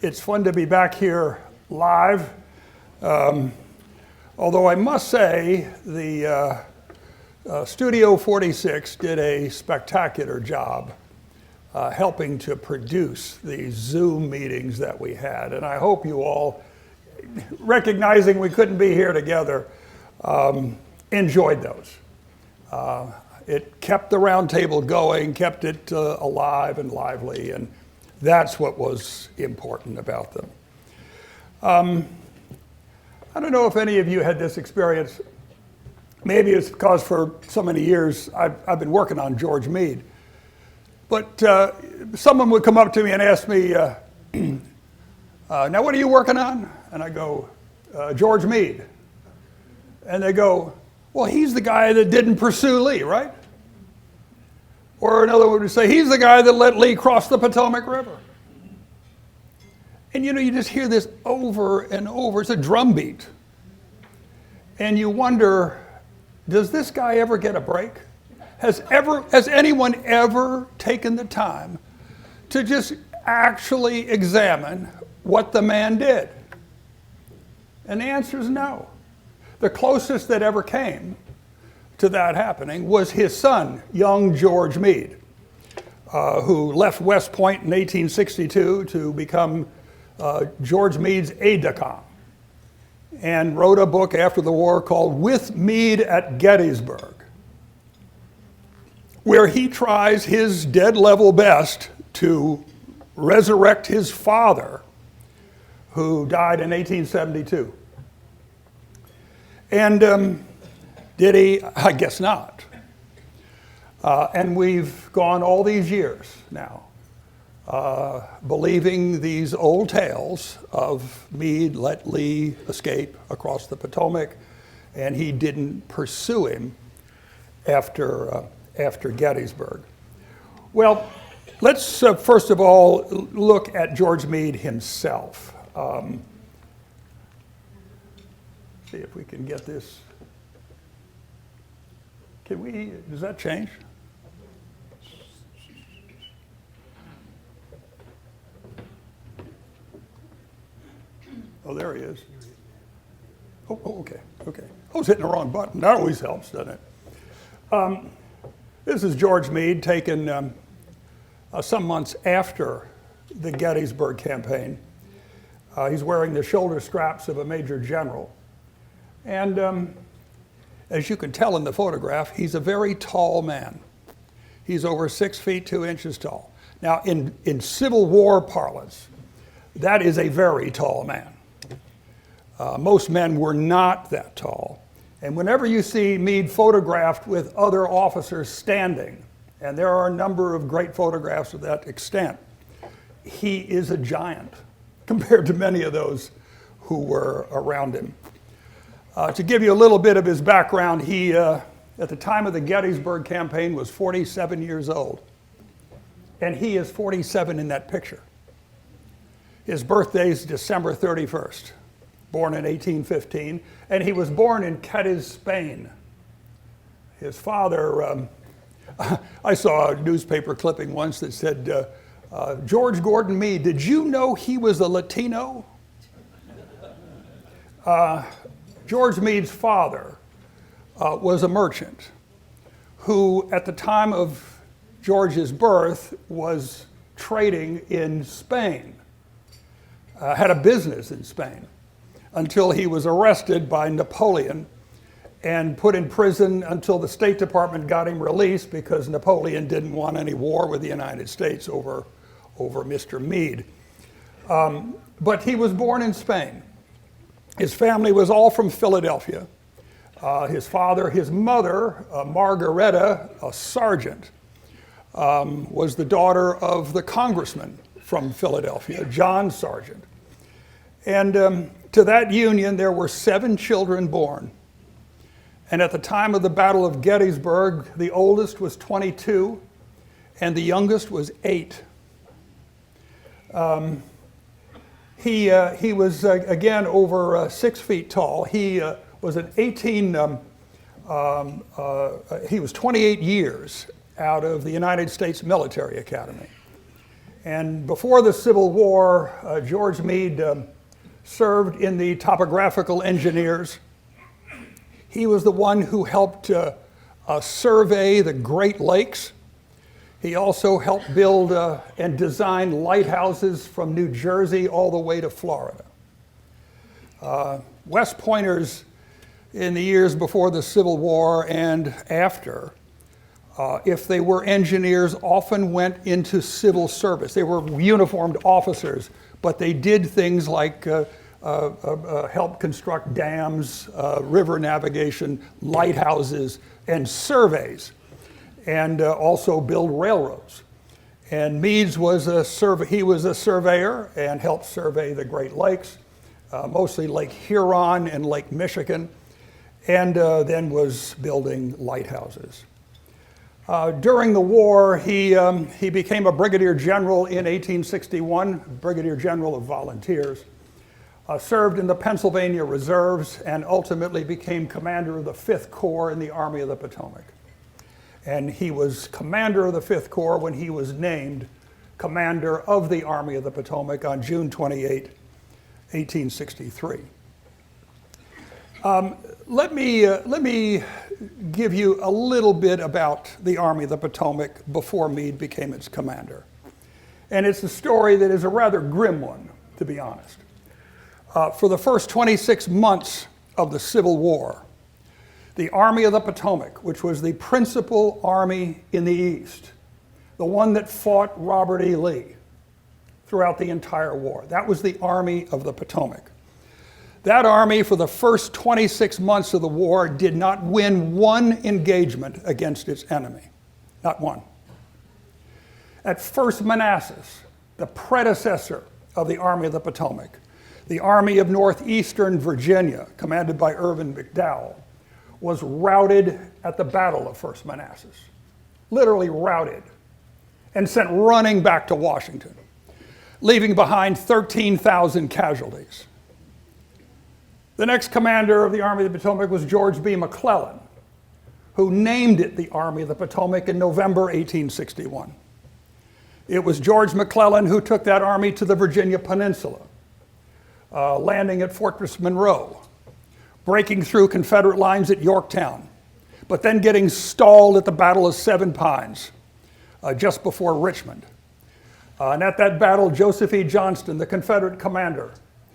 It's fun to be back here live. Although I must say the Studio 46 did a spectacular job helping to produce these Zoom meetings that we had. And I hope you all, recognizing we couldn't be here together, enjoyed those. It kept the round table going, kept it alive and lively, and that's what was important about them. I don't know if any of you had this experience. Maybe it's because for so many years I've been working on George Meade. But someone would come up to me and ask me, now what are you working on? And I go, George Meade. And they go, well, he's the guy that didn't pursue Lee, right? Or another one would say, he's the guy that let Lee cross the Potomac River. And you just hear this over and over. It's a drumbeat. And you wonder, does this guy ever get a break? Has anyone ever taken the time to just actually examine what the man did? And the answer is no. The closest that ever came to that happening was his son, young George Meade, who left West Point in 1862 to become George Meade's aide-de-camp, and wrote a book after the war called With Meade at Gettysburg, where he tries his dead level best to resurrect his father, who died in 1872. And did he? I guess not. And we've gone all these years now believing these old tales of Meade let Lee escape across the Potomac, and he didn't pursue him after Gettysburg. Well, let's first of all look at George Meade himself. See if we can get this. Does that change? Oh, there he is. Oh, okay. I was hitting the wrong button. That always helps, doesn't it? This is George Meade taken some months after the Gettysburg campaign. He's wearing the shoulder straps of a major general. And as you can tell in the photograph, he's a very tall man. He's over 6 feet 2 inches tall. Now, in Civil War parlance, that is a very tall man. Most men were not that tall. And whenever you see Meade photographed with other officers standing, and there are a number of great photographs of that extent, he is a giant compared to many of those who were around him. To give you a little bit of his background, he, at the time of the Gettysburg campaign, was 47 years old. And he is 47 in that picture. His birthday is December 31st, born in 1815, and he was born in Cadiz, Spain. His father, I saw a newspaper clipping once that said, George Gordon Meade, did you know he was a Latino? George Meade's father was a merchant who, at the time of George's birth, was trading in Spain, had a business in Spain, until he was arrested by Napoleon and put in prison until the State Department got him released because Napoleon didn't want any war with the United States over Mr. Meade. But he was born in Spain. His family was all from Philadelphia. His mother, Margaretta, a sergeant, was the daughter of the congressman from Philadelphia, John Sargent. And to that union, there were 7 children born. And at the time of the Battle of Gettysburg, the oldest was 22, and the youngest was 8. He was, again, over 6 feet tall. He was he was 28 years out of the United States Military Academy. And before the Civil War, George Meade served in the topographical engineers. He was the one who helped survey the Great Lakes. He also helped build and design lighthouses from New Jersey all the way to Florida. West Pointers in the years before the Civil War and after, if they were engineers, often went into civil service. They were uniformed officers, but they did things like help construct dams, river navigation, lighthouses, and surveys, and also build railroads. And Meade's was he was a surveyor and helped survey the Great Lakes, mostly Lake Huron and Lake Michigan, and then was building lighthouses. During the war, he became a brigadier general in 1861, brigadier general of volunteers, served in the Pennsylvania Reserves, and ultimately became commander of the 5th Corps in the Army of the Potomac. And he was commander of the 5th Corps when he was named commander of the Army of the Potomac on June 28, 1863. Let me give you a little bit about the Army of the Potomac before Meade became its commander. And it's a story that is a rather grim one, to be honest. For the first 26 months of the Civil War, the Army of the Potomac, which was the principal army in the East, the one that fought Robert E. Lee throughout the entire war, that was the Army of the Potomac. That army, for the first 26 months of the war, did not win one engagement against its enemy. Not one. At First Manassas, the predecessor of the Army of the Potomac, the Army of Northeastern Virginia, commanded by Irvin McDowell, was routed at the Battle of First Manassas. Literally routed, and sent running back to Washington, leaving behind 13,000 casualties. The next commander of the Army of the Potomac was George B. McClellan, who named it the Army of the Potomac in November 1861. It was George McClellan who took that army to the Virginia Peninsula, landing at Fortress Monroe, breaking through Confederate lines at Yorktown, but then getting stalled at the Battle of Seven Pines, just before Richmond. And at that battle, Joseph E. Johnston, the Confederate commander,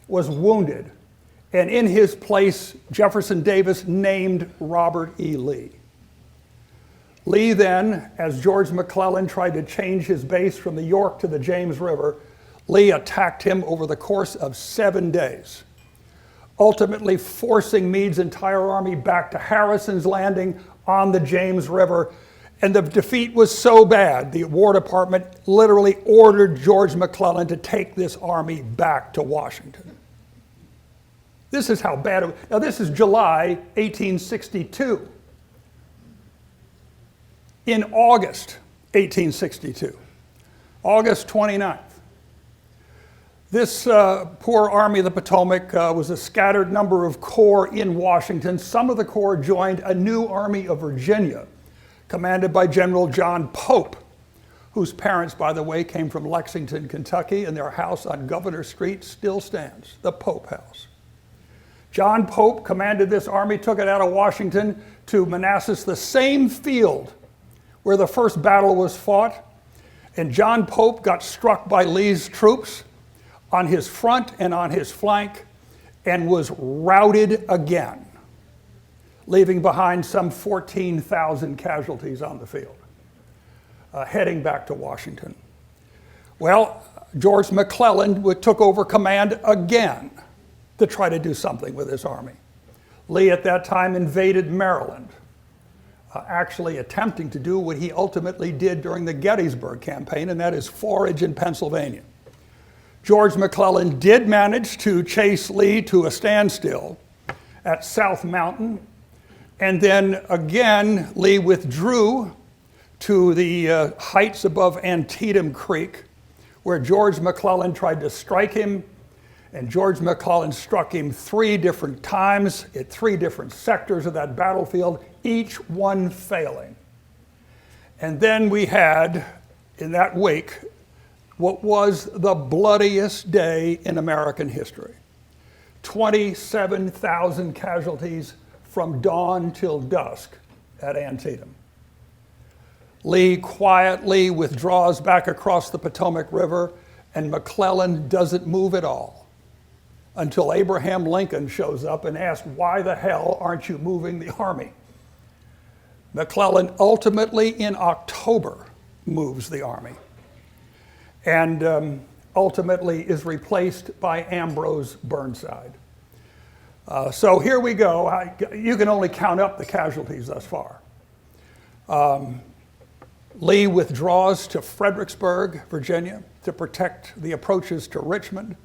was wounded, and in his place, Jefferson Davis named Robert E. Lee. Lee then, as George McClellan tried to change his base from the York to the James River, Lee attacked him over the course of 7 days, ultimately forcing Meade's entire army back to Harrison's Landing on the James River. And the defeat was so bad, the War Department literally ordered George McClellan to take this army back to Washington. This is how bad it was. Now, this is July 1862. In August 1862, August 29th, this poor Army of the Potomac was a scattered number of corps in Washington. Some of the corps joined a new Army of Virginia, commanded by General John Pope, whose parents, by the way, came from Lexington, Kentucky, and their house on Governor Street still stands, the Pope House. John Pope commanded this army, took it out of Washington to Manassas, the same field where the first battle was fought. And John Pope got struck by Lee's troops on his front and on his flank and was routed again, leaving behind some 14,000 casualties on the field, heading back to Washington. Well, George McClellan took over command again to try to do something with his army. Lee at that time invaded Maryland, actually attempting to do what he ultimately did during the Gettysburg campaign, and that is forage in Pennsylvania. George McClellan did manage to chase Lee to a standstill at South Mountain, and then again Lee withdrew to the heights above Antietam Creek, where George McClellan tried to strike him, and George McClellan struck him 3 different times at 3 different sectors of that battlefield, each one failing. And then we had, in that wake, what was the bloodiest day in American history. 27,000 casualties from dawn till dusk at Antietam. Lee quietly withdraws back across the Potomac River, and McClellan doesn't move at all until Abraham Lincoln shows up and asks, "Why the hell aren't you moving the army?" McClellan ultimately in October moves the army and ultimately is replaced by Ambrose Burnside. So here we go. You can only count up the casualties thus far. Lee withdraws to Fredericksburg, Virginia, to protect the approaches to Richmond.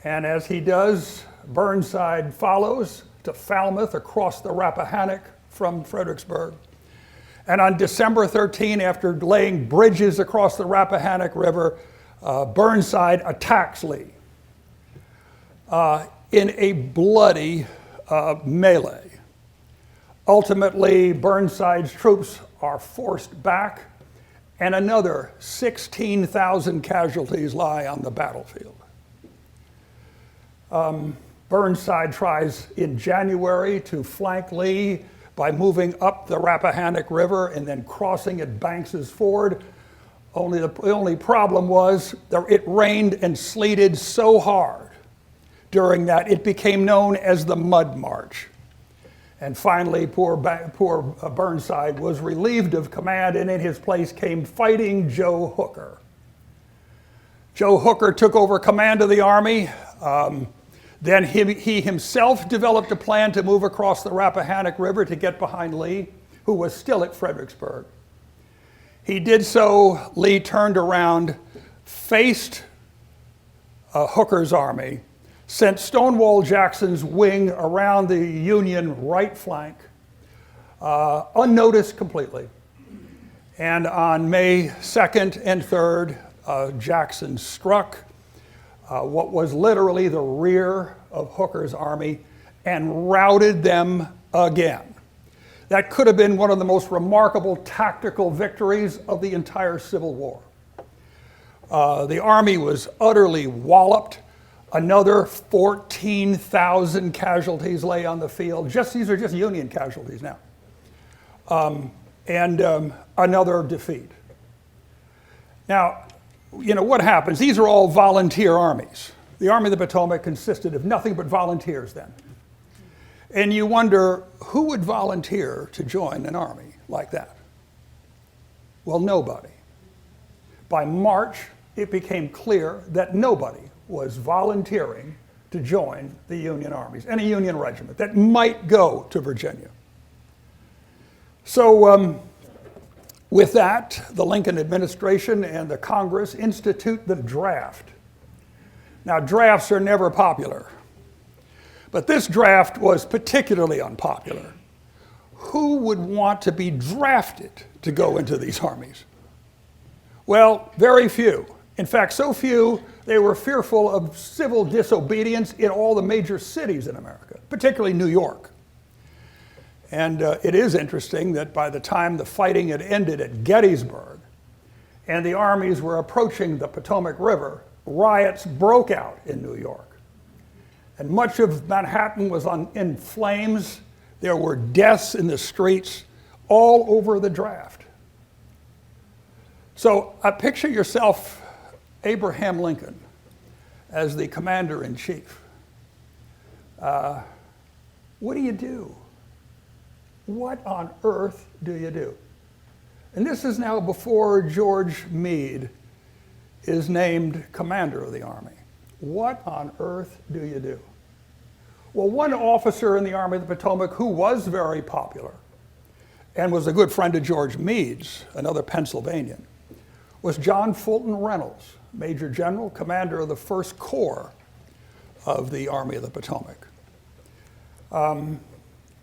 And as he does, Burnside follows to Falmouth across the Rappahannock from Fredericksburg. And on December 13, after laying bridges across the Rappahannock River, Burnside attacks Lee in a bloody melee. Ultimately, Burnside's troops are forced back, and another 16,000 casualties lie on the battlefield. Burnside tries in January to flank Lee by moving up the Rappahannock River and then crossing at Banks's Ford. The only problem was that it rained and sleeted so hard during that it became known as the Mud March. And finally, poor Burnside was relieved of command, and in his place came Fighting Joe Hooker. Joe Hooker took over command of the army. Then he himself developed a plan to move across the Rappahannock River to get behind Lee, who was still at Fredericksburg. He did so. Lee turned around, faced Hooker's army, sent Stonewall Jackson's wing around the Union right flank, unnoticed completely. And on May 2nd and 3rd, Jackson struck what was literally the rear of Hooker's army and routed them again. That could have been one of the most remarkable tactical victories of the entire Civil War. The army was utterly walloped. Another 14,000 casualties lay on the field. These are just Union casualties now. And another defeat. Now, you know what happens? These are all volunteer armies. The Army of the Potomac consisted of nothing but volunteers then. And you wonder, who would volunteer to join an army like that? Well, nobody. By March, it became clear that nobody was volunteering to join the Union armies, any Union regiment that might go to Virginia. So with that, the Lincoln administration and the Congress institute the draft. Now, drafts are never popular, but this draft was particularly unpopular. Who would want to be drafted to go into these armies? Well, very few. In fact, so few, they were fearful of civil disobedience in all the major cities in America, particularly New York. And it is interesting that by the time the fighting had ended at Gettysburg and the armies were approaching the Potomac River, riots broke out in New York. And much of Manhattan was in flames. There were deaths in the streets all over the draft. So picture yourself Abraham Lincoln as the commander-in-chief. What do you do? What on earth do you do? And this is now before George Meade is named commander of the army. What on earth do you do? Well, one officer in the Army of the Potomac who was very popular and was a good friend of George Meade's, another Pennsylvanian, was John Fulton Reynolds, Major General, commander of the 1st Corps of the Army of the Potomac.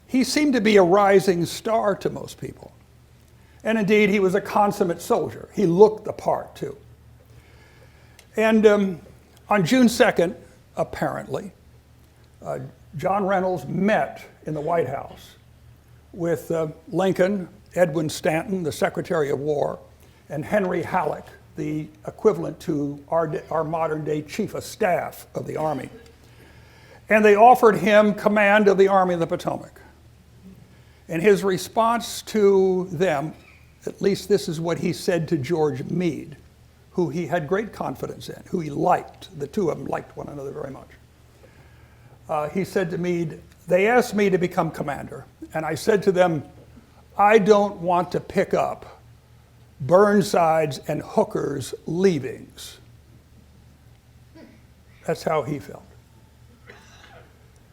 He seemed to be a rising star to most people. And indeed, he was a consummate soldier. He looked the part, too. And on June 2nd, apparently, John Reynolds met in the White House with Lincoln, Edwin Stanton, the Secretary of War, and Henry Halleck, the equivalent to our modern day chief of staff of the Army. And they offered him command of the Army of the Potomac. And his response to them, at least this is what he said to George Meade, who he had great confidence in, who he liked. The two of them liked one another very much. He said to Meade, they asked me to become commander, and I said to them, I don't want to pick up Burnside's and Hooker's leavings. That's how he felt.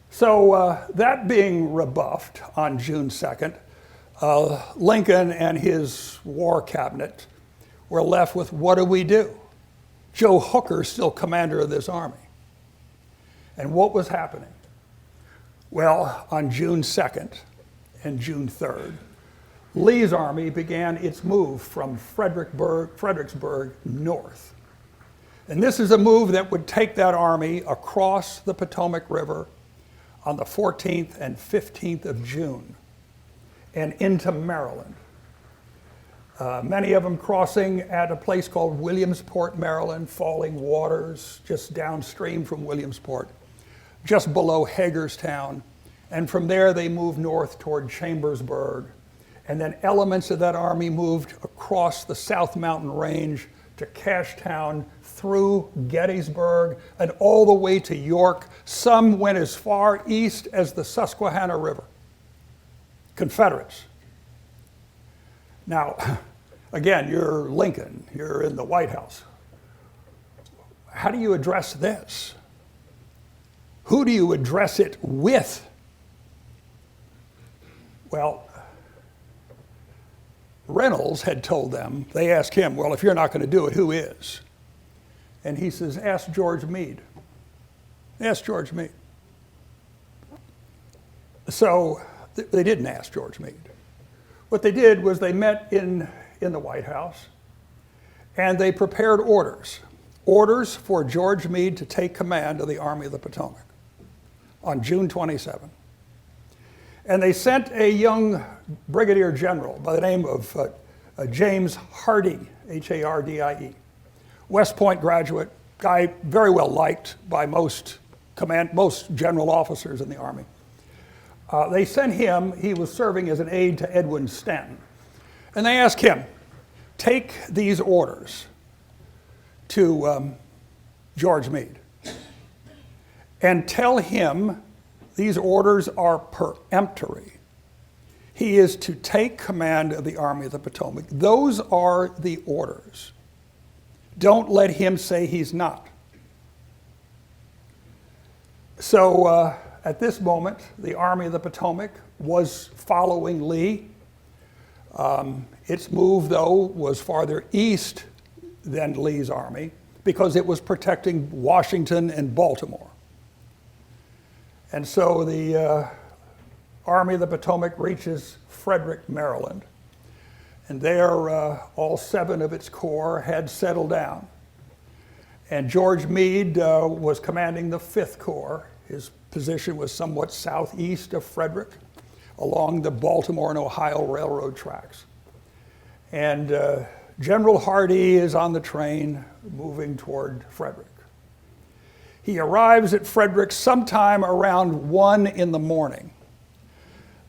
So that being rebuffed on June 2nd, Lincoln and his war cabinet were left with, what do? Joe Hooker's still commander of this army. And what was happening? Well, on June 2nd and June 3rd, Lee's army began its move from Fredericksburg north. And this is a move that would take that army across the Potomac River on the 14th and 15th of June and into Maryland. Many of them crossing at a place called Williamsport, Maryland, Falling Waters, just downstream from Williamsport, just below Hagerstown. And from there they moved north toward Chambersburg. And then elements of that army moved across the South Mountain Range to Cashtown, through Gettysburg, and all the way to York. Some went as far east as the Susquehanna River. Confederates. Now, again, you're Lincoln, you're in the White House. How do you address this? Who do you address it with? Well, Reynolds had told them, they asked him, well, if you're not going to do it, who is? And he says, ask George Meade. Ask George Meade. So they didn't ask George Meade. What they did was they met in the White House and they prepared orders for George Meade to take command of the Army of the Potomac on June 27. And they sent a young brigadier general by the name of James Hardie, Hardie, West Point graduate, guy very well liked by most general officers in the Army. They sent him, he was serving as an aide to Edwin Stanton. And they asked him, take these orders to George Meade and tell him these orders are peremptory. He is to take command of the Army of the Potomac. Those are the orders. Don't let him say he's not. So at this moment, the Army of the Potomac was following Lee. Its move, though, was farther east than Lee's army because it was protecting Washington and Baltimore. And so the Army of the Potomac reaches Frederick, Maryland. And there, all 7 of its corps had settled down. And George Meade was commanding the 5th Corps. His position was somewhat southeast of Frederick, along the Baltimore and Ohio Railroad tracks. And General Hardie is on the train moving toward Frederick. He arrives at Frederick sometime around 1 in the morning.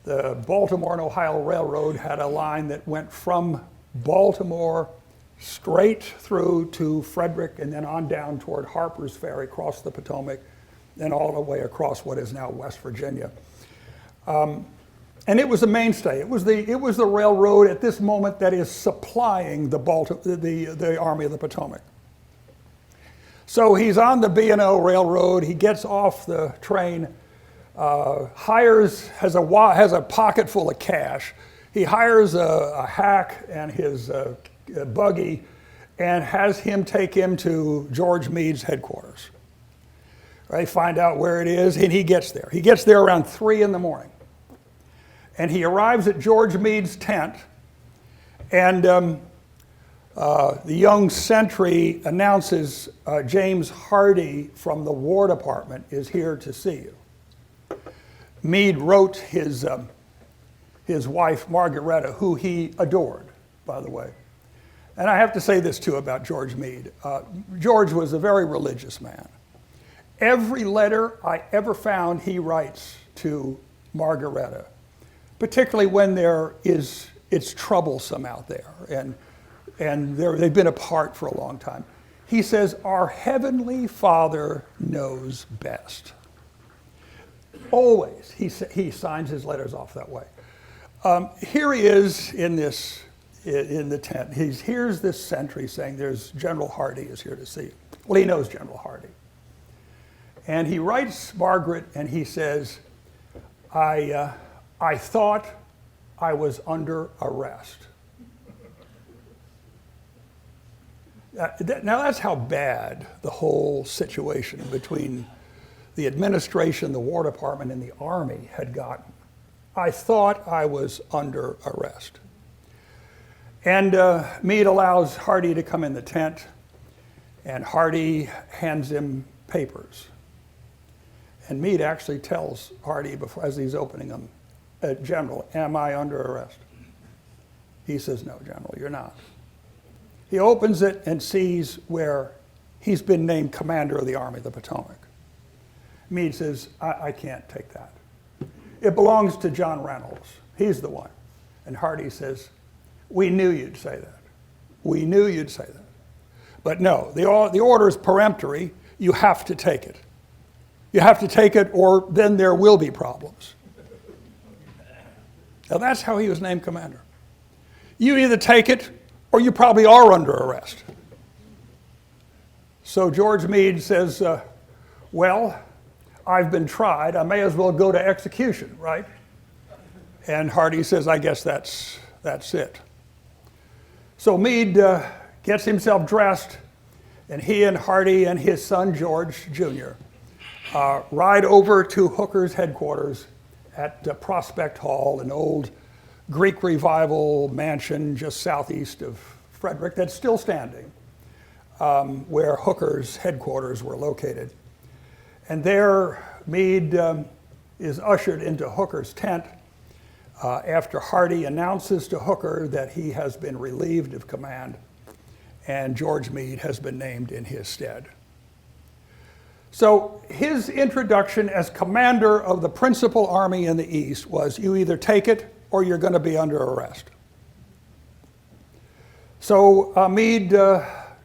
The Baltimore and Ohio Railroad had a line that went from Baltimore straight through to Frederick and then on down toward Harper's Ferry, across the Potomac, and all the way across what is now West Virginia. And it was a mainstay. It was the railroad at this moment that is supplying the Army of the Potomac. So he's on the B&O Railroad. He gets off the train, has a pocket full of cash. He hires a hack and his buggy and has him take him to George Meade's headquarters. They find out where it is, and he gets there. He gets there around 3 in the morning. And he arrives at George Meade's tent, and the young sentry announces James Hardie from the War Department is here to see you. Meade wrote his wife, Margaretta, who he adored, by the way. And I have to say this too about George Meade. George was a very religious man. Every letter I ever found he writes to Margaretta, particularly when it's troublesome out there and they've been apart for a long time. He says, "Our Heavenly Father knows best." Always, he signs his letters off that way. Here he is in the tent. He hears this sentry saying, "There's General Hardee is here to see you." Well, he knows General Hardee. And he writes Margaret and he says, I thought I was under arrest. Now that's how bad the whole situation between the administration, the War Department, and the Army had gotten. I thought I was under arrest. And Meade allows Hardee to come in the tent, and Hardee hands him papers. And Meade actually tells Hardee, as he's opening them, "General, am I under arrest?" He says, "No, General, you're not." He opens it and sees where he's been named commander of the Army of the Potomac. Meade says, I can't take that. It belongs to John Reynolds. He's the one. And Hardee says, "We knew you'd say that. We knew you'd say that. But no, the order is peremptory. You have to take it. You have to take it or then there will be problems." Now that's how he was named commander. You either take it or you probably are under arrest. So George Meade says, well, I've been tried. I may as well go to execution, right? And Hardee says, I guess that's it. So Meade gets himself dressed, and he and Hardee and his son, George Jr., ride over to Hooker's headquarters at Prospect Hall, an old Greek Revival mansion just southeast of Frederick that's still standing, where Hooker's headquarters were located. And there, Meade is ushered into Hooker's tent after Hardee announces to Hooker that he has been relieved of command and George Meade has been named in his stead. So his introduction as commander of the principal army in the East was, you either take it or you're going to be under arrest. So Meade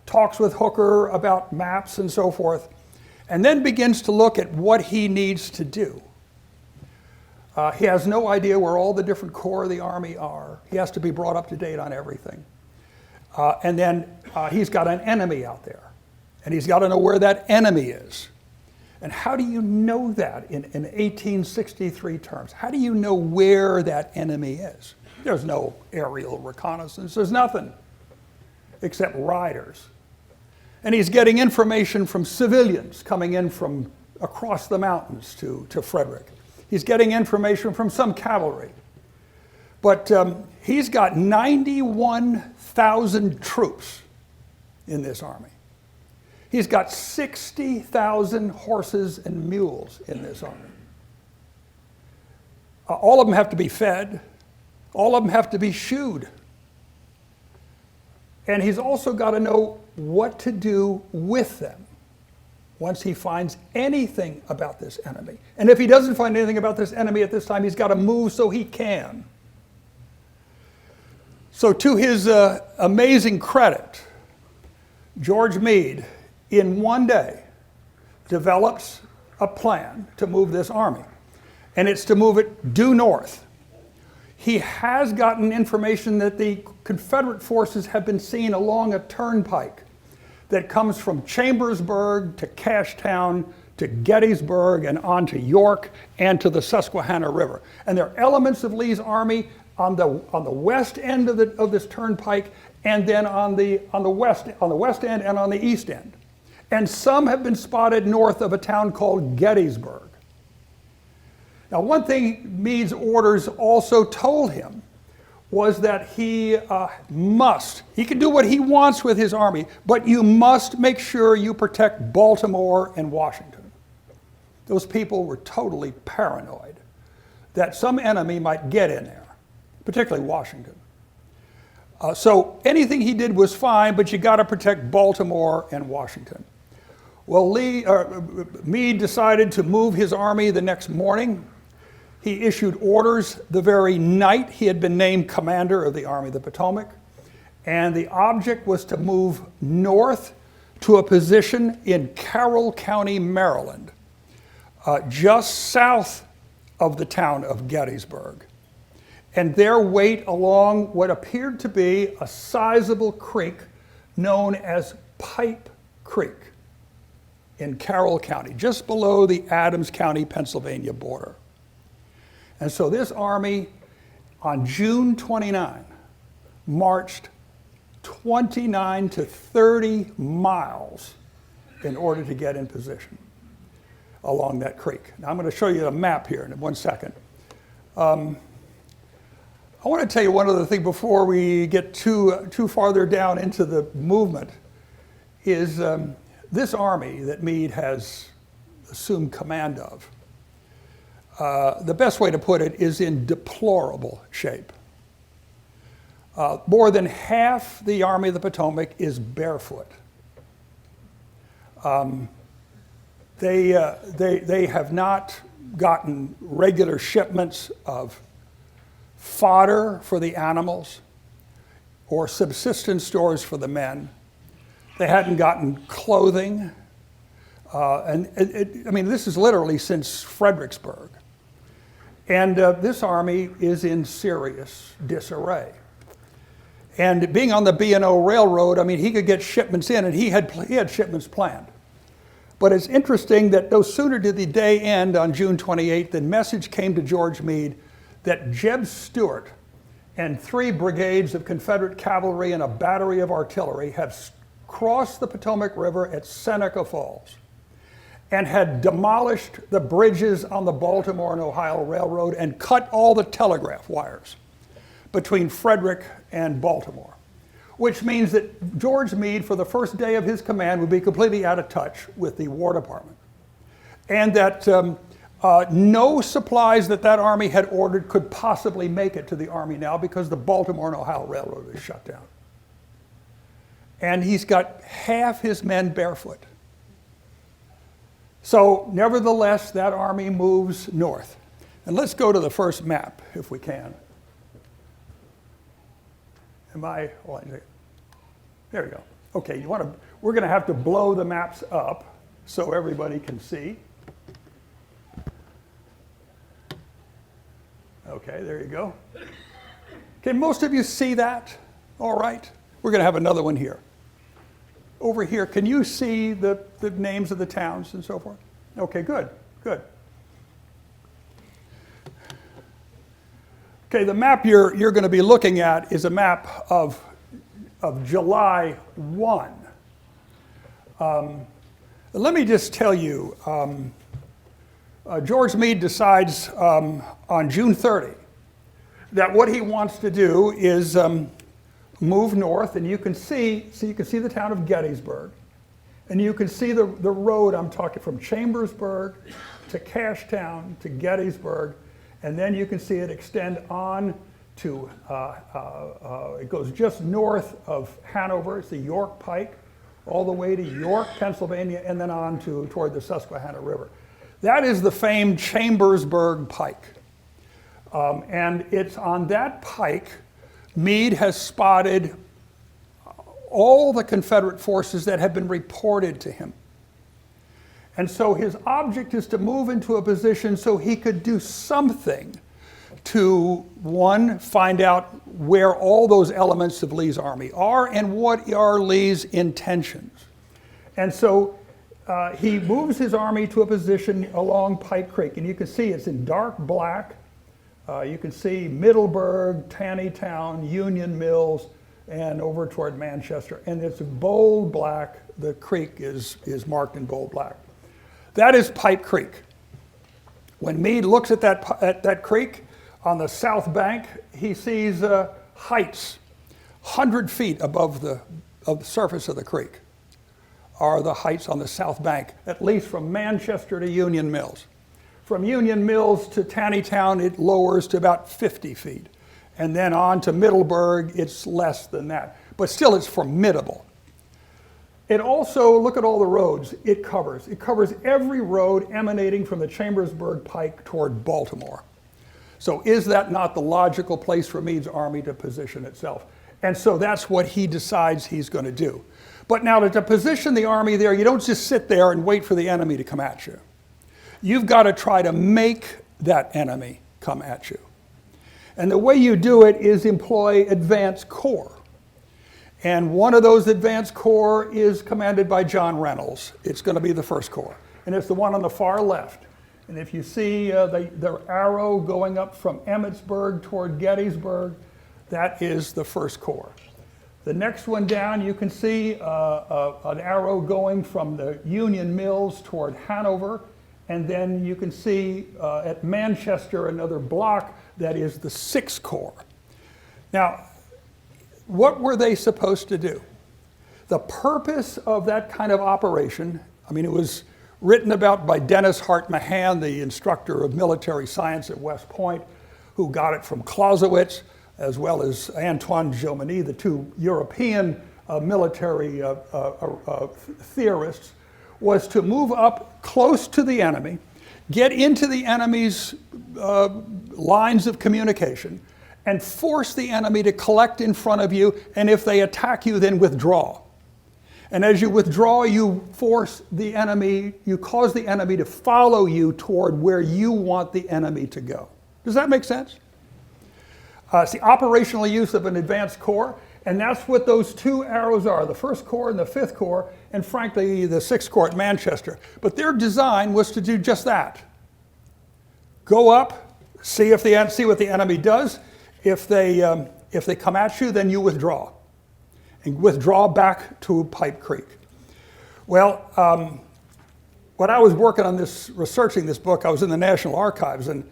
talks with Hooker about maps and so forth, and then begins to look at what he needs to do. He has no idea where all the different corps of the Army are. He has to be brought up to date on everything. And then he's got an enemy out there, and he's got to know where that enemy is. And how do you know that in 1863 terms? How do you know where that enemy is? There's no aerial reconnaissance. There's nothing except riders. And he's getting information from civilians coming in from across the mountains to Frederick. He's getting information from some cavalry. But he's got 91,000 troops in this army. He's got 60,000 horses and mules in this army. All of them have to be fed. All of them have to be shoed. And he's also got to know what to do with them once he finds anything about this enemy. And if he doesn't find anything about this enemy at this time, he's got to move so he can. So to his amazing credit, George Meade, in one day, develops a plan to move this army. And it's to move it due north. He has gotten information that the Confederate forces have been seen along a turnpike that comes from Chambersburg to Cashtown to Gettysburg and on to York and to the Susquehanna River. And there are elements of Lee's army on the west end of this turnpike, and then on the west end and on the east end. And some have been spotted north of a town called Gettysburg. Now, one thing Meade's orders also told him was that he can do what he wants with his army, but you must make sure you protect Baltimore and Washington. Those people were totally paranoid that some enemy might get in there, particularly Washington. So anything he did was fine, but you got to protect Baltimore and Washington. Well, Meade decided to move his army the next morning. He issued orders the very night he had been named commander of the Army of the Potomac. And the object was to move north to a position in Carroll County, Maryland, just south of the town of Gettysburg. And there wait along what appeared to be a sizable creek known as Pipe Creek in Carroll County, just below the Adams County, Pennsylvania border. And so this army on June 29 marched 29 to 30 miles in order to get in position along that creek. Now I'm going to show you a map here in 1 second. I want to tell you one other thing before we get too farther down into the movement is this army that Meade has assumed command of. The best way to put it is in deplorable shape. More than half the Army of the Potomac is barefoot. They have not gotten regular shipments of fodder for the animals or subsistence stores for the men. They hadn't gotten clothing. I mean, this is literally since Fredericksburg. And this army is in serious disarray. And being on the B&O Railroad, I mean, he could get shipments in, and he had shipments planned. But it's interesting that no sooner did the day end on June 28th than message came to George Meade that Jeb Stuart and 3 brigades of Confederate cavalry and a battery of artillery have crossed the Potomac River at Seneca Falls and had demolished the bridges on the Baltimore and Ohio Railroad and cut all the telegraph wires between Frederick and Baltimore, which means that George Meade, for the first day of his command, would be completely out of touch with the War Department. And that no supplies that army had ordered could possibly make it to the army now because the Baltimore and Ohio Railroad is shut down. And he's got half his men barefoot. So nevertheless, that army moves north. And let's go to the first map, if we can. There we go. Okay, we're going to have to blow the maps up so everybody can see. Okay, there you go. Can most of you see that? All right. We're going to have another one here. Over here, can you see the names of the towns and so forth? Okay, good. Okay, the map you're going to be looking at is a map of July 1. Let me just tell you, George Meade decides on June 30 that what he wants to do is move north, and you can see the town of Gettysburg, and you can see the road I'm talking from Chambersburg to Cashtown to Gettysburg, and then you can see it extend on to, it goes just north of Hanover, it's the York Pike, all the way to York, Pennsylvania, and then on toward the Susquehanna River. That is the famed Chambersburg Pike. And it's on that pike, Meade has spotted all the Confederate forces that have been reported to him. And so his object is to move into a position so he could do something to, one, find out where all those elements of Lee's army are and what are Lee's intentions. And so he moves his army to a position along Pike Creek, and you can see it's in dark black. You can see Middleburg, Taneytown, Union Mills, and over toward Manchester. And it's bold black. The creek is marked in bold black. That is Pipe Creek. When Meade looks at that creek on the south bank, he sees heights 100 feet above the surface of the creek are the heights on the south bank, at least from Manchester to Union Mills. From Union Mills to Taneytown, it lowers to about 50 feet. and then on to Middleburg, it's less than that. But still, it's formidable. It also, look at all the roads it covers. It covers every road emanating from the Chambersburg Pike toward Baltimore. So is that not the logical place for Meade's army to position itself? And so that's what he decides he's going to do. But now to position the army there, you don't just sit there and wait for the enemy to come at you. You've got to try to make that enemy come at you. And the way you do it is employ advance corps. And one of those advance corps is commanded by John Reynolds. It's going to be the First Corps. And it's the one on the far left. And if you see the arrow going up from Emmetsburg toward Gettysburg, that is the First Corps. The next one down, you can see an arrow going from the Union Mills toward Hanover. And then you can see at Manchester another block that is the Sixth Corps. Now, what were they supposed to do? The purpose of that kind of operation, I mean, it was written about by Dennis Hart Mahan, the instructor of military science at West Point, who got it from Clausewitz, as well as Antoine Jomini, the two European military theorists, was to move up close to the enemy, get into the enemy's lines of communication, and force the enemy to collect in front of you, and if they attack you, then withdraw. And as you withdraw, you force the enemy, you cause the enemy to follow you toward where you want the enemy to go. Does that make sense? It's the operational use of an advanced corps, and that's what those two arrows are, the First Corps and the Fifth Corps, and frankly, the Sixth Corps at Manchester. But their design was to do just that. Go up, see what the enemy does. If they come at you, then you withdraw. And withdraw back to Pipe Creek. Well, when I was working on this, researching this book, I was in the National Archives, and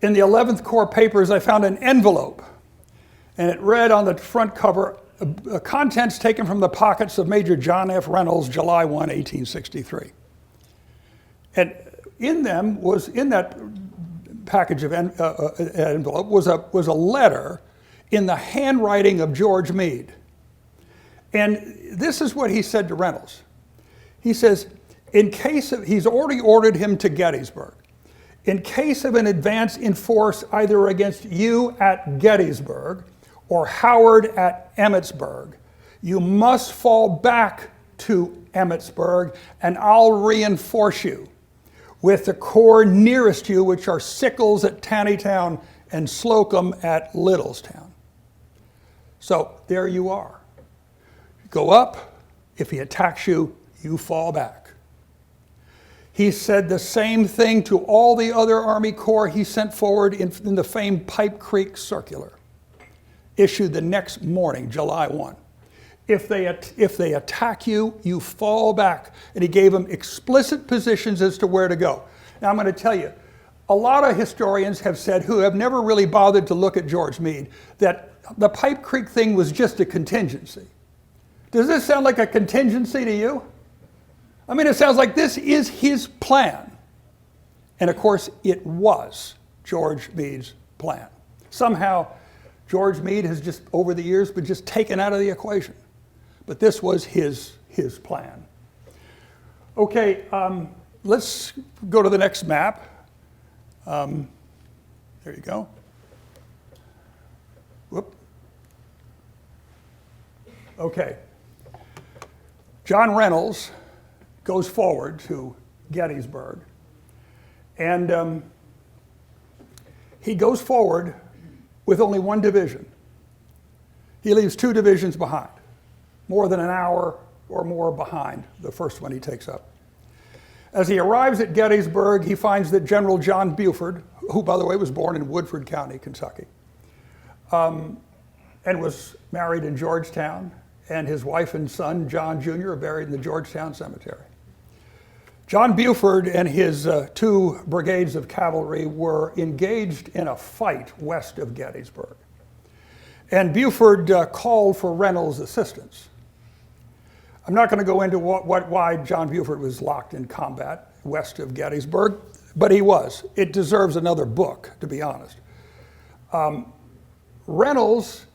in the 11th Corps papers, I found an envelope, and it read on the front cover, contents taken from the pockets of Major John F. Reynolds, July 1, 1863. And in that package of envelope was a letter in the handwriting of George Meade. And this is what he said to Reynolds. He says, he's already ordered him to Gettysburg. In case of an advance in force either against you at Gettysburg or Howard at Emmetsburg, you must fall back to Emmetsburg and I'll reinforce you with the corps nearest you, which are Sickles at Taneytown and Slocum at Littlestown. So there you are. Go up, if he attacks you, you fall back. He said the same thing to all the other Army Corps he sent forward in the famed Pipe Creek Circular, issued the next morning, July 1. If they attack you, you fall back. And he gave them explicit positions as to where to go. Now I'm going to tell you, a lot of historians have said, who have never really bothered to look at George Meade, that the Pipe Creek thing was just a contingency. Does this sound like a contingency to you? I mean, it sounds like this is his plan. And of course, it was George Meade's plan. Somehow, George Meade has just, over the years, been just taken out of the equation. But this was his plan. Okay, let's go to the next map. There you go. Whoop. Okay. John Reynolds goes forward to Gettysburg, and he goes forward with only one division. He leaves two divisions behind, more than an hour or more behind the first one he takes up. As he arrives at Gettysburg, he finds that General John Buford, who, by the way, was born in Woodford County, Kentucky, and was married in Georgetown, and his wife and son, John Jr., are buried in the Georgetown Cemetery. John Buford and his two brigades of cavalry were engaged in a fight west of Gettysburg. And Buford called for Reynolds' assistance. I'm not going to go into why John Buford was locked in combat west of Gettysburg, but he was. It deserves another book, to be honest. Reynolds,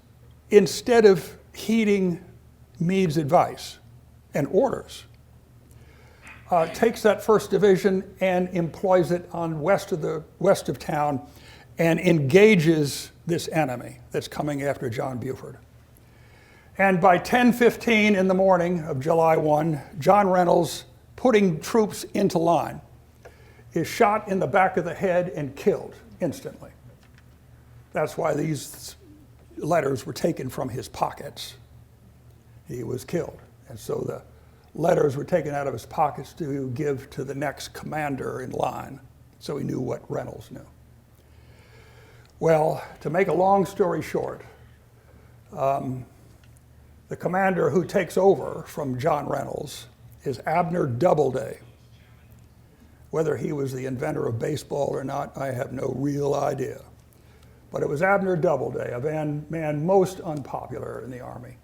instead of heeding Meade's advice and orders, takes that 1st Division and employs it on west of town and engages this enemy that's coming after John Buford. And by 10:15 in the morning of July 1, John Reynolds, putting troops into line, is shot in the back of the head and killed instantly. That's why these letters were taken from his pockets. He was killed. And so the letters were taken out of his pockets to give to the next commander in line, so he knew what Reynolds knew. Well, to make a long story short, the commander who takes over from John Reynolds is Abner Doubleday. Whether he was the inventor of baseball or not, I have no real idea. But it was Abner Doubleday, a man most unpopular in the Army.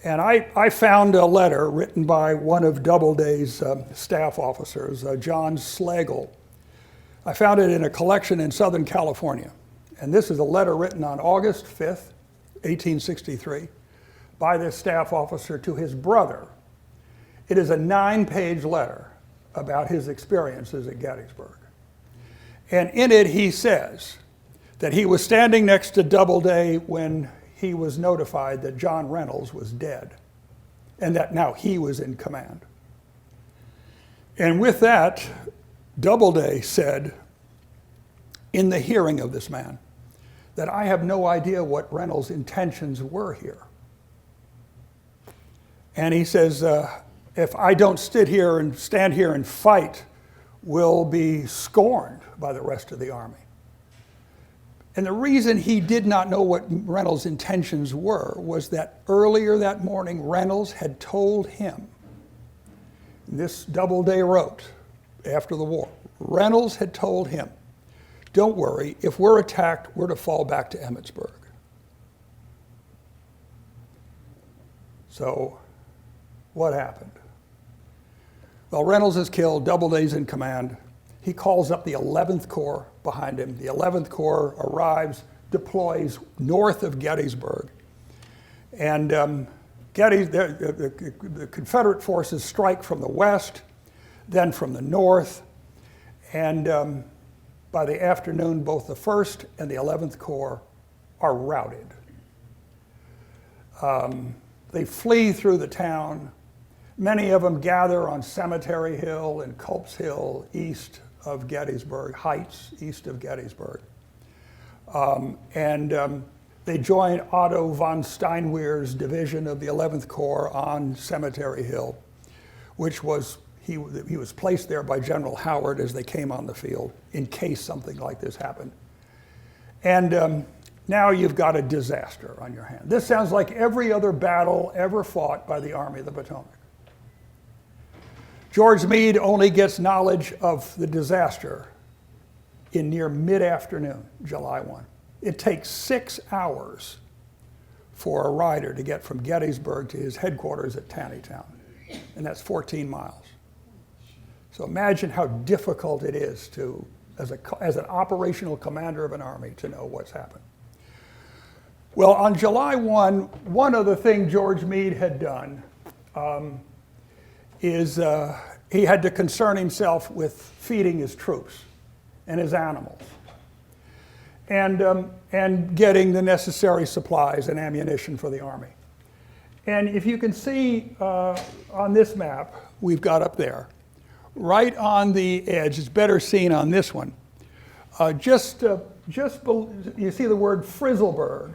And I found a letter written by one of Doubleday's staff officers, John Slagle. I found it in a collection in Southern California. And this is a letter written on August 5th, 1863, by this staff officer to his brother. It is a 9-page letter about his experiences at Gettysburg. And in it he says that he was standing next to Doubleday when he was notified that John Reynolds was dead and that now he was in command. And with that, Doubleday said in the hearing of this man that I have no idea what Reynolds' intentions were here. And he says, if I don't stand here and fight, we'll be scorned by the rest of the Army. And the reason he did not know what Reynolds' intentions were was that earlier that morning, Reynolds had told him, this Doubleday wrote after the war, Reynolds had told him, don't worry, if we're attacked, we're to fall back to Emmitsburg. So what happened? Well, Reynolds is killed, Doubleday's in command. He calls up the 11th Corps behind him. The 11th Corps arrives, deploys north of Gettysburg. And the Confederate forces strike from the west, then from the north. And by the afternoon, both the 1st and the 11th Corps are routed. They flee through the town. Many of them gather on Cemetery Hill and Culp's Hill, east of Gettysburg, Heights, east of Gettysburg. They join Otto von Steinwehr's division of the 11th Corps on Cemetery Hill, which was, he was placed there by General Howard as they came on the field in case something like this happened. And now you've got a disaster on your hand. This sounds like every other battle ever fought by the Army of the Potomac. George Meade only gets knowledge of the disaster in near mid-afternoon, July 1. It takes 6 hours for a rider to get from Gettysburg to his headquarters at Taneytown, and that's 14 miles. So imagine how difficult it is to, as an operational commander of an army, to know what's happened. Well, on July 1, one of the things George Meade had done is he had to concern himself with feeding his troops and his animals and getting the necessary supplies and ammunition for the army. And if you can see on this map we've got up there, right on the edge, it's better seen on this one, you see the word Frizzleburg.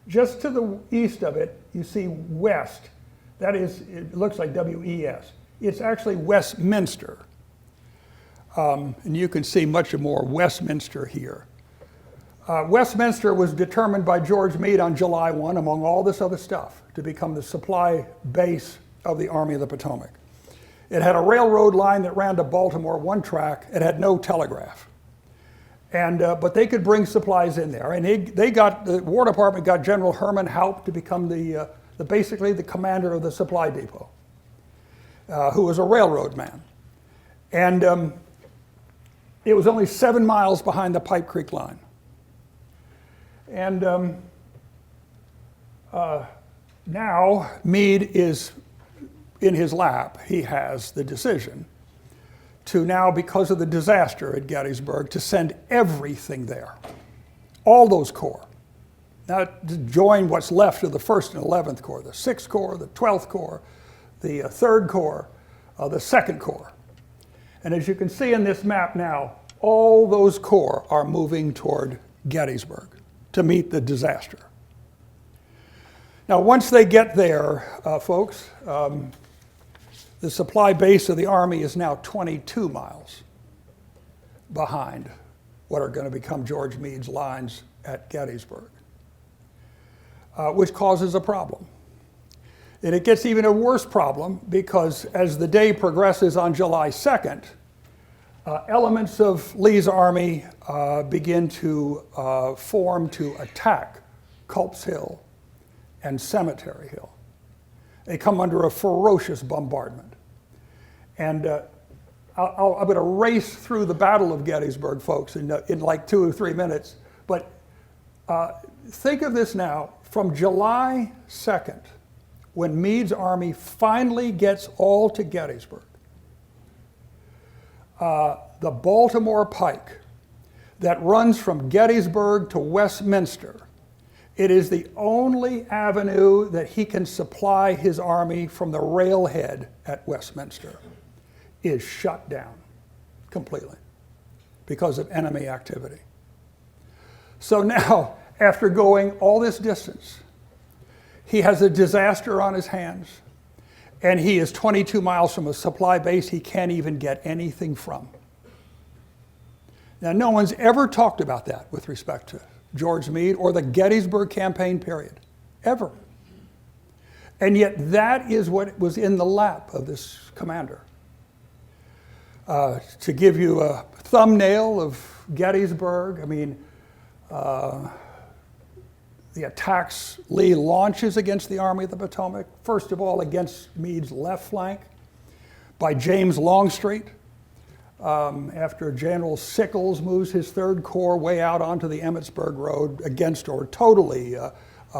Just to the east of it, you see west. That is, it looks like W-E-S. It's actually Westminster. And you can see much more Westminster here. Westminster was determined by George Meade on July 1, among all this other stuff, to become the supply base of the Army of the Potomac. It had a railroad line that ran to Baltimore, one track. It had no telegraph. But they could bring supplies in there. And the War Department got General Herman Haupt to become basically the commander of the supply depot, who was a railroad man. And it was only 7 miles behind the Pipe Creek line. And Now Meade is in his lap. He has the decision to now, because of the disaster at Gettysburg, to send everything there, all those corps. Now to join what's left of the 1st and 11th Corps, the 6th Corps, the 12th Corps, the 3rd Corps, the 2nd Corps. And as you can see in this map now, all those corps are moving toward Gettysburg to meet the disaster. Now, once they get there, folks, the supply base of the Army is now 22 miles behind what are going to become George Meade's lines at Gettysburg, which causes a problem. And it gets even a worse problem because as the day progresses on July 2nd, elements of Lee's army begin to form to attack Culp's Hill and Cemetery Hill. They come under a ferocious bombardment. And I'm going to race through the Battle of Gettysburg, folks, in like 2 or 3 minutes. But think of this now, from July 2nd, when Meade's army finally gets all to Gettysburg, the Baltimore Pike that runs from Gettysburg to Westminster, it is the only avenue that he can supply his army from the railhead at Westminster, is shut down completely because of enemy activity. So now, after going all this distance, he has a disaster on his hands, and he is 22 miles from a supply base he can't even get anything from. Now, no one's ever talked about that with respect to George Meade or the Gettysburg campaign period, ever. And yet that is what was in the lap of this commander. To give you a thumbnail of Gettysburg, I mean, the attacks Lee launches against the Army of the Potomac, first of all against Meade's left flank by James Longstreet, after General Sickles moves his 3rd Corps way out onto the Emmitsburg Road against, or totally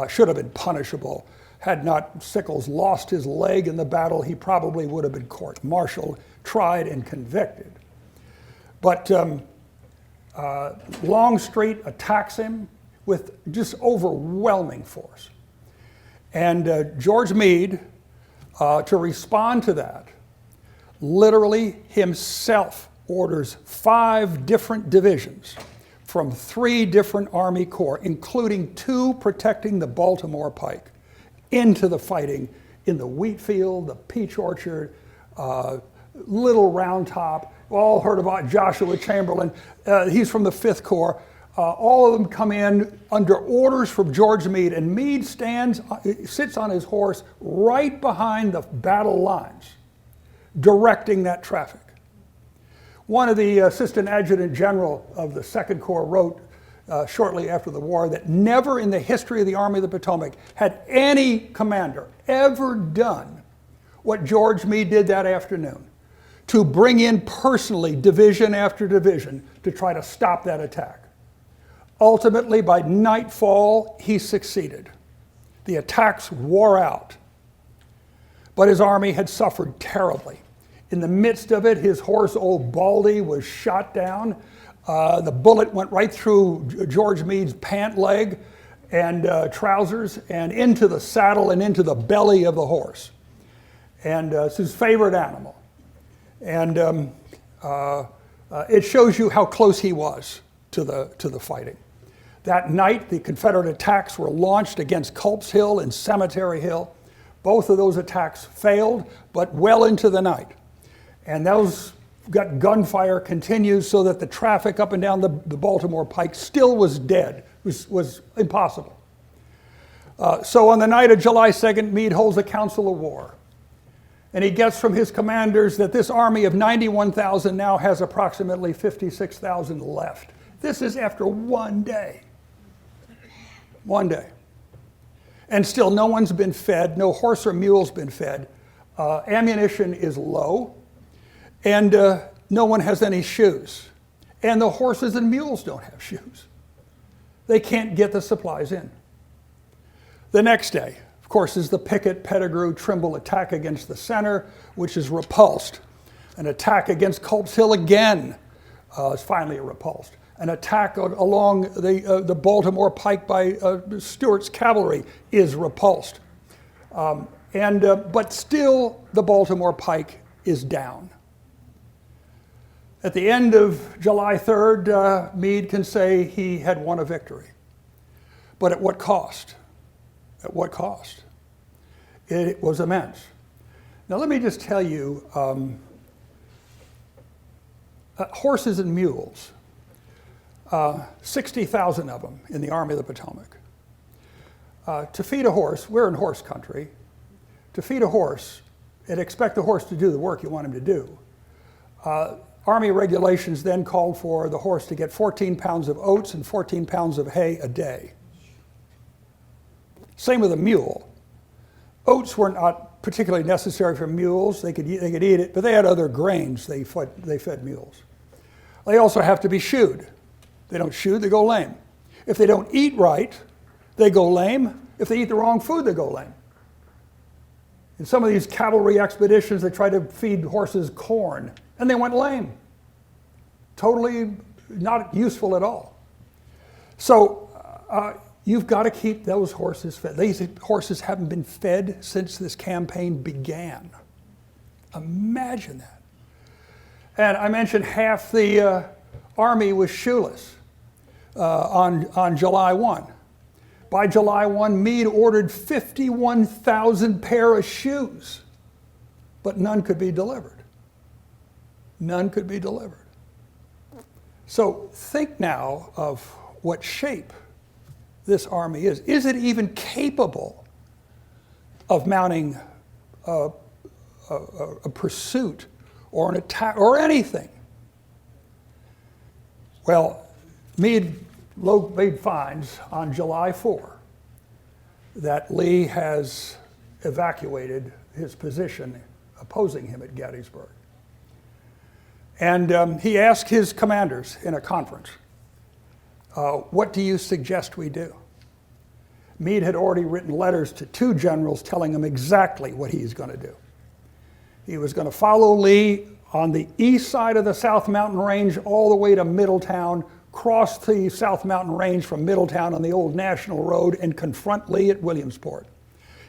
should have been punishable. Had not Sickles lost his leg in the battle, he probably would have been court-martialed, tried, and convicted. But Longstreet attacks him with just overwhelming force. And George Meade, to respond to that, literally himself orders 5 different divisions from 3 different Army Corps, including 2 protecting the Baltimore Pike, into the fighting in the wheat field, the peach orchard, Little Round Top. We all heard about Joshua Chamberlain. He's from the 5th Corps. All of them come in under orders from George Meade, and Meade sits on his horse right behind the battle lines, directing that traffic. One of the assistant adjutant general of the 2nd Corps wrote shortly after the war that never in the history of the Army of the Potomac had any commander ever done what George Meade did that afternoon, to bring in personally division after division to try to stop that attack. Ultimately, by nightfall, he succeeded. The attacks wore out, but his army had suffered terribly. In the midst of it, his horse, Old Baldy, was shot down. The bullet went right through George Meade's pant leg and trousers and into the saddle and into the belly of the horse. And it's his favorite animal. And it shows you how close he was to the fighting. That night, the Confederate attacks were launched against Culp's Hill and Cemetery Hill. Both of those attacks failed, but well into the night. And those gunfire continues so that the traffic up and down the Baltimore Pike still was dead, was impossible. So on the night of July 2nd, Meade holds a council of war. And he gets from his commanders that this army of 91,000 now has approximately 56,000 left. This is after one day. One day. And still no one's been fed, no horse or mule's been fed. Ammunition is low, and no one has any shoes. And the horses and mules don't have shoes. They can't get the supplies in. The next day, of course, is the Pickett, Pettigrew, Trimble attack against the center, which is repulsed. An attack against Culp's Hill again is finally repulsed. An attack along the Baltimore Pike by Stuart's cavalry is repulsed. But still, the Baltimore Pike is down. At the end of July 3rd, Meade can say he had won a victory. But at what cost? At what cost? It was immense. Now let me just tell you, horses and mules, 60,000 of them in the Army of the Potomac. To feed a horse, we're in horse country, to feed a horse and expect the horse to do the work you want him to do. Army regulations then called for the horse to get 14 pounds of oats and 14 pounds of hay a day. Same with a mule. Oats were not particularly necessary for mules. They could eat it, but they had other grains they fed mules. They also have to be shoed. They don't shoe, they go lame. If they don't eat right, they go lame. If they eat the wrong food, they go lame. In some of these cavalry expeditions, they tried to feed horses corn, and they went lame. Totally not useful at all. So you've got to keep those horses fed. These horses haven't been fed since this campaign began. Imagine that. And I mentioned half the Army was shoeless on July 1. By July 1, Meade ordered 51,000 pair of shoes, but none could be delivered. None could be delivered. So think now of what shape this army is. Is it even capable of mounting a pursuit or an attack or anything? Well, Meade finds on July 4 that Lee has evacuated his position opposing him at Gettysburg. And he asked his commanders in a conference, what do you suggest we do? Meade had already written letters to two generals telling them exactly what he's going to do. He was going to follow Lee on the east side of the South Mountain Range all the way to Middletown, cross the South Mountain Range from Middletown on the old National Road, and confront Lee at Williamsport.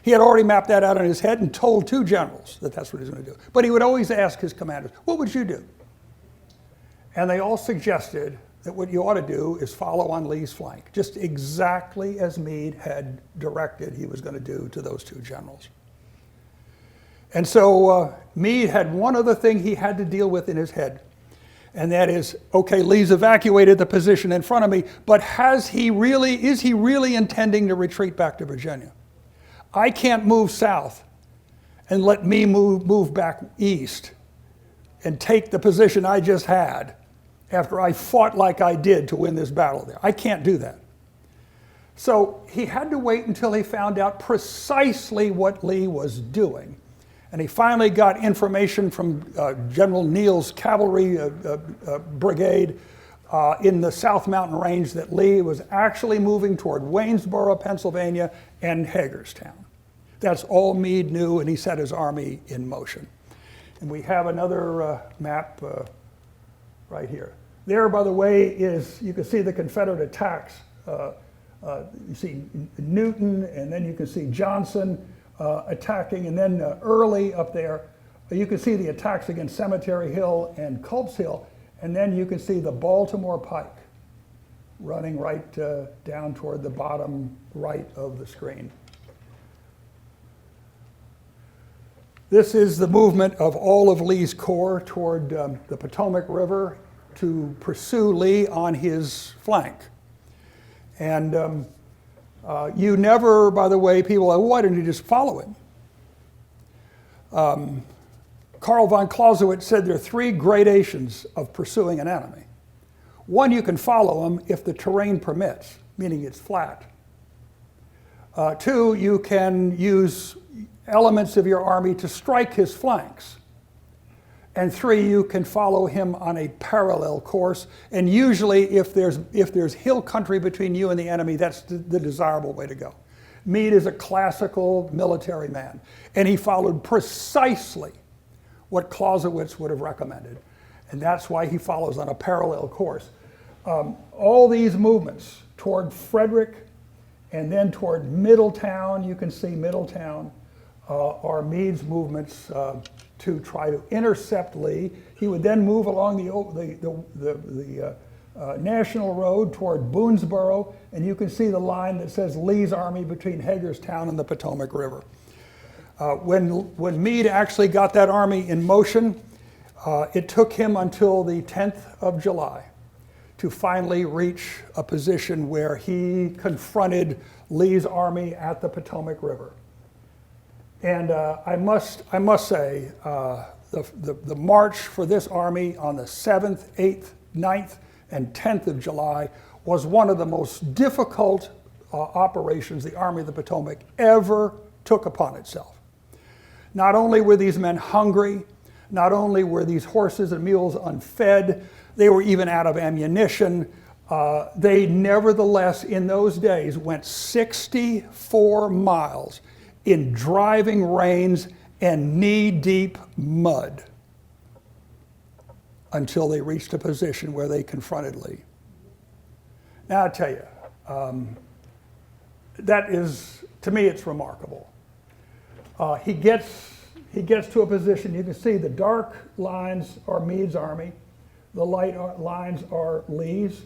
He had already mapped that out in his head and told two generals that that's what he was going to do. But he would always ask his commanders, what would you do? And they all suggested that what you ought to do is follow on Lee's flank, just exactly as Meade had directed he was going to do to those two generals. And so Meade had one other thing he had to deal with in his head, and that is, okay, Lee's evacuated the position in front of me, but is he really intending to retreat back to Virginia? I can't move south and let me move back east and take the position I just had after I fought like I did to win this battle there. I can't do that. So he had to wait until he found out precisely what Lee was doing. And he finally got information from General Neal's cavalry brigade in the South Mountain Range that Lee was actually moving toward Waynesboro, Pennsylvania, and Hagerstown. That's all Meade knew, and he set his army in motion. And we have another map right here. There, by the way, you can see the Confederate attacks. You see Newton, and then you can see Johnson attacking, and then Early up there. You can see the attacks against Cemetery Hill and Culp's Hill, and then you can see the Baltimore Pike running right down toward the bottom right of the screen. This is the movement of all of Lee's corps toward the Potomac River to pursue Lee on his flank. And you never, by the way, people are, why didn't you just follow him? Karl von Clausewitz said there are three gradations of pursuing an enemy. One, you can follow him if the terrain permits, meaning it's flat. Two, you can use elements of your army to strike his flanks. And three, you can follow him on a parallel course. And usually if there's hill country between you and the enemy, that's the desirable way to go. Meade is a classical military man, and he followed precisely what Clausewitz would have recommended. And that's why he follows on a parallel course. All these movements toward Frederick and then toward Middletown, you can see Middletown, are Meade's movements to try to intercept Lee. He would then move along the National Road toward Boonesboro, and you can see the line that says Lee's army between Hagerstown and the Potomac River. When Meade actually got that army in motion, it took him until the 10th of July to finally reach a position where he confronted Lee's army at the Potomac River. And I must say, the march for this army on the 7th, 8th, 9th, and 10th of July was one of the most difficult operations the Army of the Potomac ever took upon itself. Not only were these men hungry, not only were these horses and mules unfed, they were even out of ammunition. They nevertheless, in those days, went 64 miles in driving rains and knee-deep mud until they reached a position where they confronted Lee. Now, I tell you, that is, to me, it's remarkable. He gets to a position, you can see the dark lines are Meade's army, the light lines are Lee's,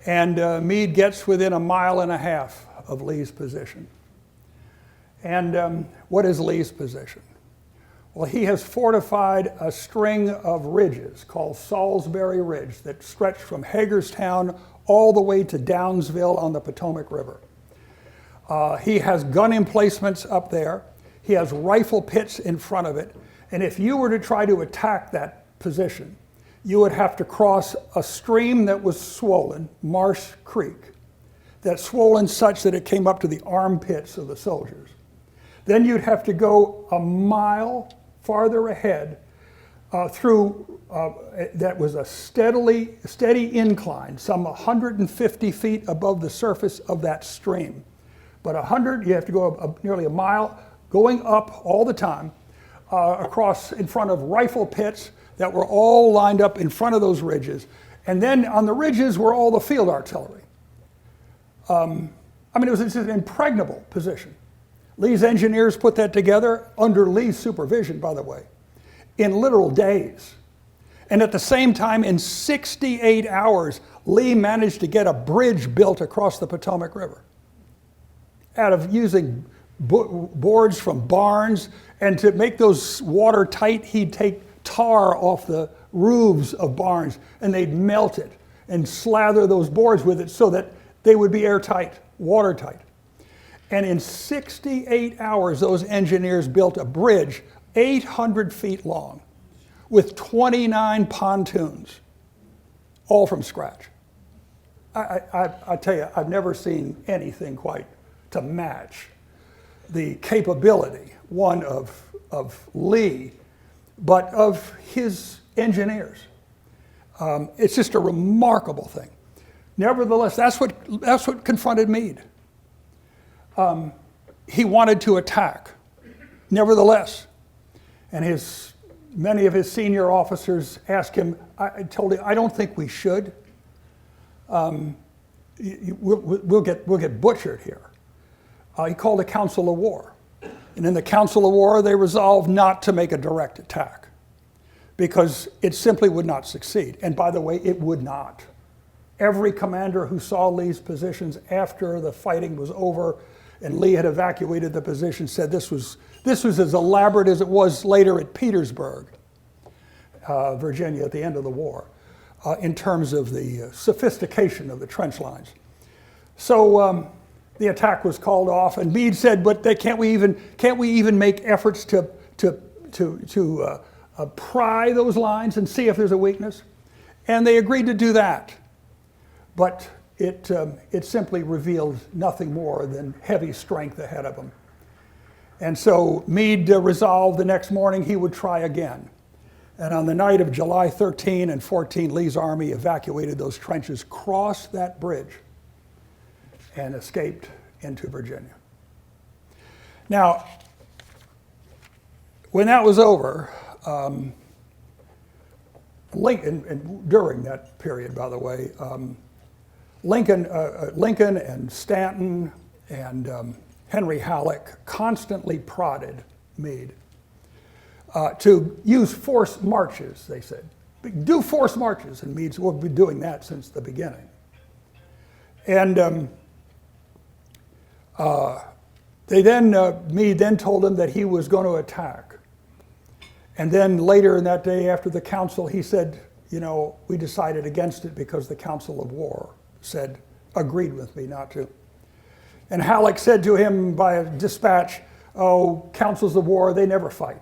and Meade gets within 1.5 miles of Lee's position. And what is Lee's position? Well, he has fortified a string of ridges called Salisbury Ridge that stretch from Hagerstown all the way to Downsville on the Potomac River. He has gun emplacements up there. He has rifle pits in front of it. And if you were to try to attack that position, you would have to cross a stream that was swollen, Marsh Creek, that's swollen such that it came up to the armpits of the soldiers. Then you'd have to go 1 mile farther ahead through, that was a steady incline, some 150 feet above the surface of that stream. But you have to go nearly 1 mile, going up all the time, across in front of rifle pits that were all lined up in front of those ridges. And then on the ridges were all the field artillery. It was just an impregnable position. Lee's engineers put that together under Lee's supervision, by the way, in literal days. And at the same time, in 68 hours, Lee managed to get a bridge built across the Potomac River out of using boards from barns. And to make those watertight, he'd take tar off the roofs of barns and they'd melt it and slather those boards with it so that they would be airtight, watertight. And in 68 hours, those engineers built a bridge 800 feet long with 29 pontoons, all from scratch. I tell you, I've never seen anything quite to match the capability, one of Lee, but of his engineers. It's just a remarkable thing. Nevertheless, that's what confronted Meade. He wanted to attack, nevertheless. And many of his senior officers asked him, told him, I don't think we should. We'll get butchered here. He called a council of war. And in the council of war, they resolved not to make a direct attack because it simply would not succeed. And by the way, it would not. Every commander who saw Lee's positions after the fighting was over and Lee had evacuated the position said this was as elaborate as it was later at Petersburg, Virginia, at the end of the war, in terms of the sophistication of the trench lines. So the attack was called off, and Meade said, "But can't we even make efforts to pry those lines and see if there's a weakness?" And they agreed to do that, but it simply revealed nothing more than heavy strength ahead of them. And so Meade resolved the next morning he would try again. And on the night of July 13 and 14, Lee's army evacuated those trenches, crossed that bridge, and escaped into Virginia. Now, when that was over, Lincoln, and during that period, by the way, Lincoln and Stanton and Henry Halleck constantly prodded Meade to use forced marches, they said. Do forced marches, and Meade said, we've been doing that since the beginning. And Meade then told him that he was going to attack. And then later in that day after the council, he said, we decided against it because the Council of War agreed with me not to. And Halleck said to him by a dispatch, councils of war, they never fight.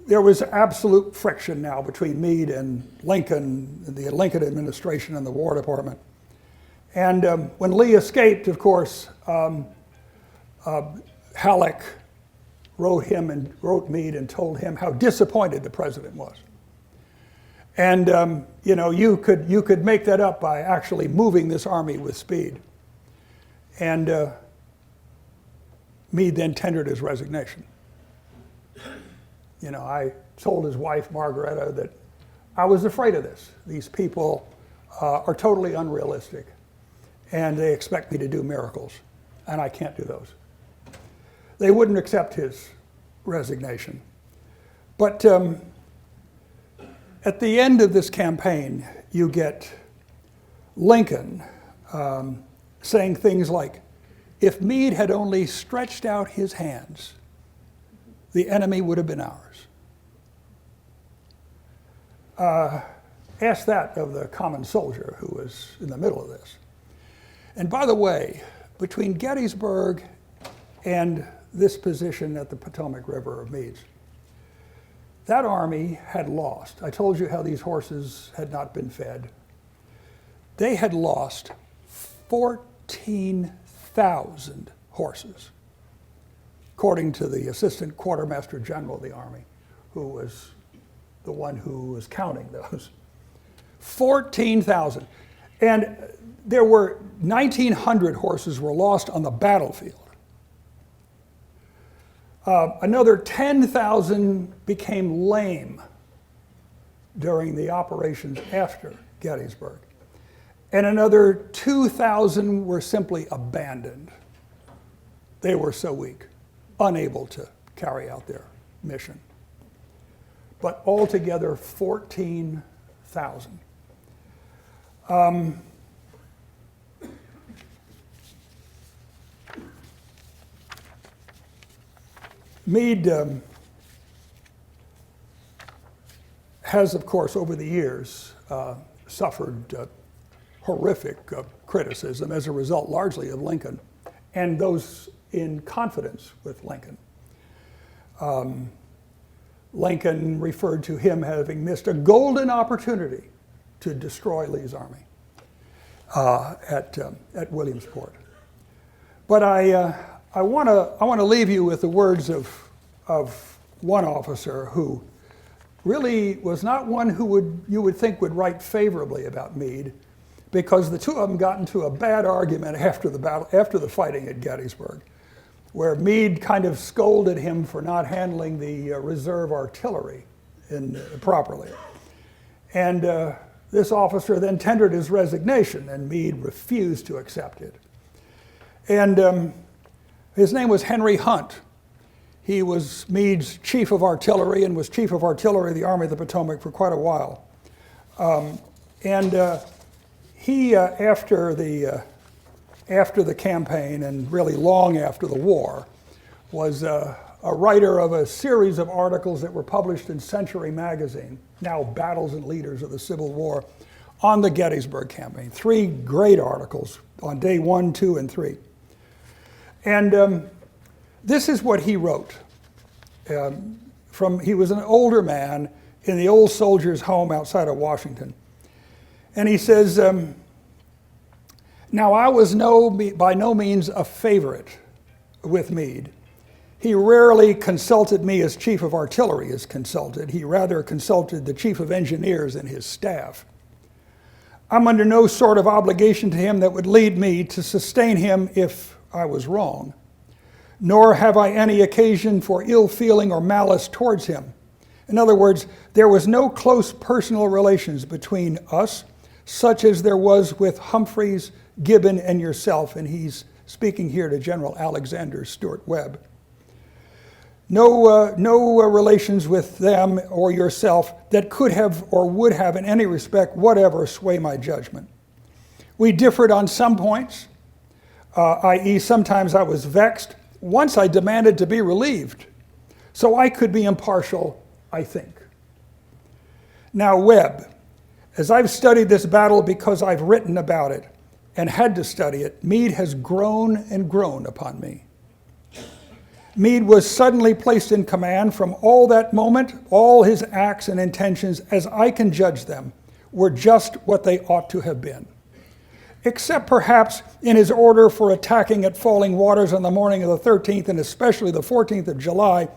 There was absolute friction now between Meade and Lincoln, the Lincoln administration and the War Department. And when Lee escaped, of course, Halleck wrote Meade and told him how disappointed the president was. And you could make that up by actually moving this army with speed. And Meade then tendered his resignation. I told his wife, Margaretta, that I was afraid of this. These people are totally unrealistic, and they expect me to do miracles, and I can't do those. They wouldn't accept his resignation. But at the end of this campaign, you get Lincoln saying things like, if Meade had only stretched out his hands, the enemy would have been ours. Ask that of the common soldier who was in the middle of this. And by the way, between Gettysburg and this position at the Potomac River of Meade's, that army had lost. I told you how these horses had not been fed. They had lost 14,000 horses, according to the Assistant Quartermaster General of the Army, who was the one who was counting those. 14,000. And there were 1,900 horses were lost on the battlefield. Another 10,000 became lame during the operations after Gettysburg. And another 2,000 were simply abandoned. They were so weak, unable to carry out their mission. But altogether, 14,000. Meade has, of course, over the years, suffered horrific criticism as a result largely of Lincoln and those in confidence with Lincoln. Lincoln referred to him having missed a golden opportunity to destroy Lee's army at Williamsport. But I want to leave you with the words of one officer who really was not one who you would think would write favorably about Meade, because the two of them got into a bad argument after the fighting at Gettysburg, where Meade kind of scolded him for not handling the reserve artillery properly. And this officer then tendered his resignation, and Meade refused to accept it. And his name was Henry Hunt. He was Meade's chief of artillery and was chief of artillery of the Army of the Potomac for quite a while. He, after the campaign and really long after the war, was a writer of a series of articles that were published in Century magazine, now Battles and Leaders of the Civil War, on the Gettysburg campaign. 3 great articles on day 1, 2, and 3. And this is what he wrote. He was an older man in the old soldiers' home outside of Washington. And he says, now I was by no means a favorite with Meade. He rarely consulted me as chief of artillery is consulted. He rather consulted the chief of engineers and his staff. I'm under no sort of obligation to him that would lead me to sustain him if I was wrong, nor have I any occasion for ill feeling or malice towards him. In other words, there was no close personal relations between us, such as there was with Humphreys, Gibbon, and yourself, and he's speaking here to General Alexander Stuart Webb. No relations with them or yourself that could have or would have in any respect whatever sway my judgment. We differed on some points, i.e. sometimes I was vexed. Once I demanded to be relieved, so I could be impartial, I think. Now Webb, as I've studied this battle because I've written about it and had to study it, Meade has grown and grown upon me. Meade was suddenly placed in command. From all that moment, all his acts and intentions, as I can judge them, were just what they ought to have been. Except perhaps in his order for attacking at Falling Waters on the morning of the 13th and especially the 14th of July,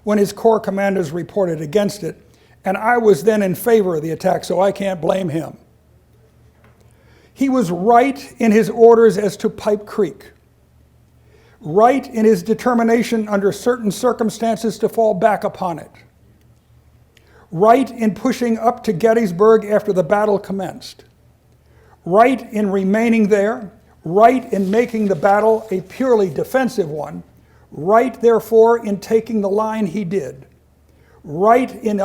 when his corps commanders reported against it, and I was then in favor of the attack, so I can't blame him. He was right in his orders as to Pipe Creek, right in his determination under certain circumstances to fall back upon it, right in pushing up to Gettysburg after the battle commenced, right in remaining there, right in making the battle a purely defensive one, right, therefore, in taking the line he did, right in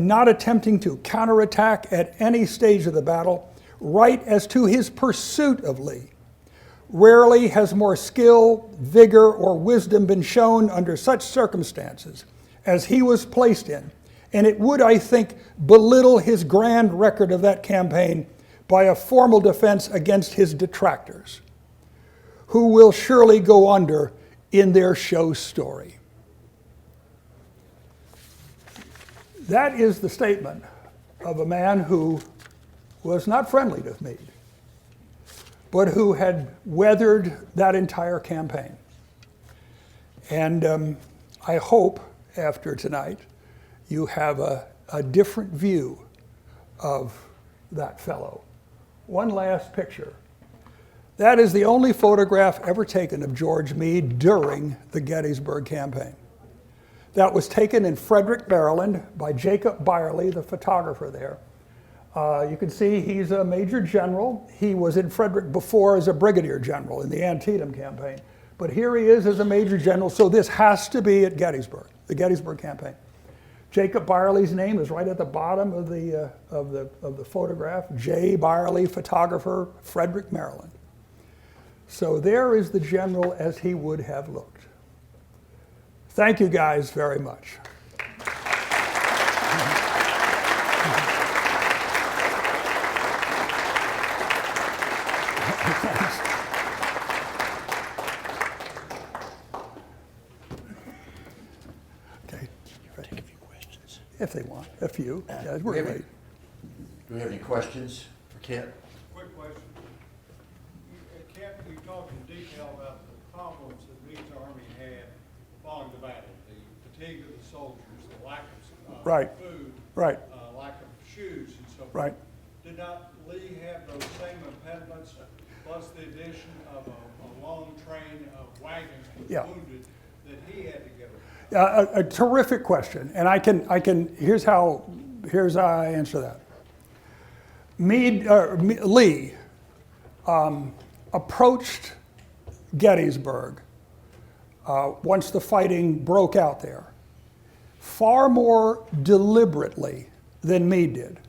not attempting to counterattack at any stage of the battle, right as to his pursuit of Lee. Rarely has more skill, vigor, or wisdom been shown under such circumstances as he was placed in, and it would, I think, belittle his grand record of that campaign by a formal defense against his detractors, who will surely go under in their show story. That is the statement of a man who was not friendly to Meade, but who had weathered that entire campaign. And I hope after tonight you have a different view of that fellow. One last picture. That is the only photograph ever taken of George Meade during the Gettysburg campaign. That was taken in Frederick, Maryland by Jacob Byerly, the photographer there. You can see he's a major general. He was in Frederick before as a brigadier general in the Antietam campaign. But here he is as a major general, so this has to be at Gettysburg, the Gettysburg campaign. Jacob Byerly's name is right at the bottom of the photograph. J. Byerly, photographer, Frederick, Maryland. So there is the general as he would have looked. Thank you guys very much. Okay. Take a few questions. If they want, a few. Yeah, we're late. Do we have any questions for Kent? Quick question. Kent, you talked in detail about the problems that Meade's army had following the battle, the fatigue of the soldiers, the lack of Right. food, Right. lack of shoes, and so forth. Right. Did not Lee have those same impediments, plus the addition of a long train of wagons with Yeah. wounded that he had to get around? A terrific question, and here's how I answer that. Lee approached Gettysburg once the fighting broke out there far more deliberately than Meade did.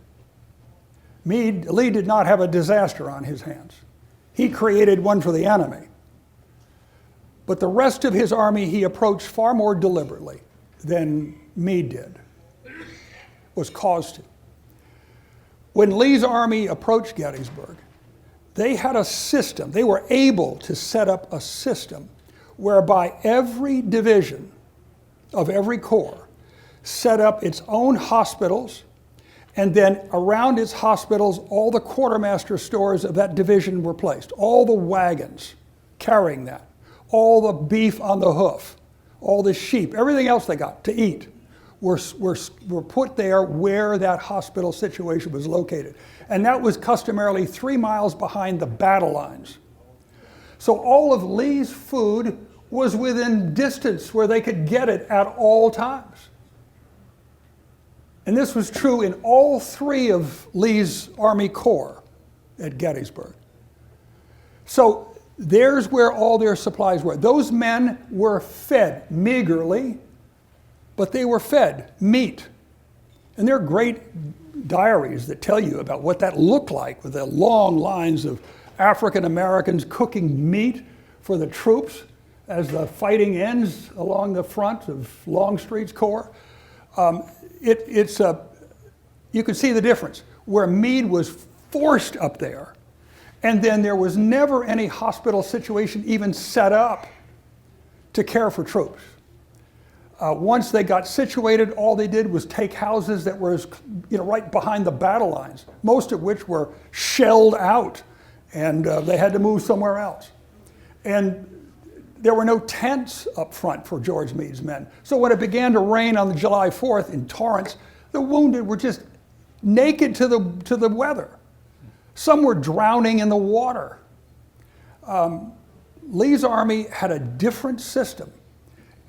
Lee did not have a disaster on his hands. He created one for the enemy. But the rest of his army he approached far more deliberately than Meade did, was caused to. When Lee's army approached Gettysburg, they had a system. They were able to set up a system whereby every division of every corps set up its own hospitals, and then around its hospitals, all the quartermaster stores of that division were placed. All the wagons carrying that, all the beef on the hoof, all the sheep, everything else they got to eat were put there where that hospital situation was located. And that was customarily 3 miles behind the battle lines. So all of Lee's food was within distance where they could get it at all times. And this was true in all three of Lee's Army Corps at Gettysburg. So there's where all their supplies were. Those men were fed meagerly, but they were fed meat. And there are great diaries that tell you about what that looked like with the long lines of African Americans cooking meat for the troops as the fighting ends along the front of Longstreet's Corps. You could see the difference where Meade was forced up there, and then there was never any hospital situation even set up to care for troops. Once they got situated, all they did was take houses that were right behind the battle lines, most of which were shelled out, and they had to move somewhere else. And there were no tents up front for George Meade's men. So when it began to rain on July 4th in torrents, the wounded were just naked to the weather. Some were drowning in the water. Lee's army had a different system.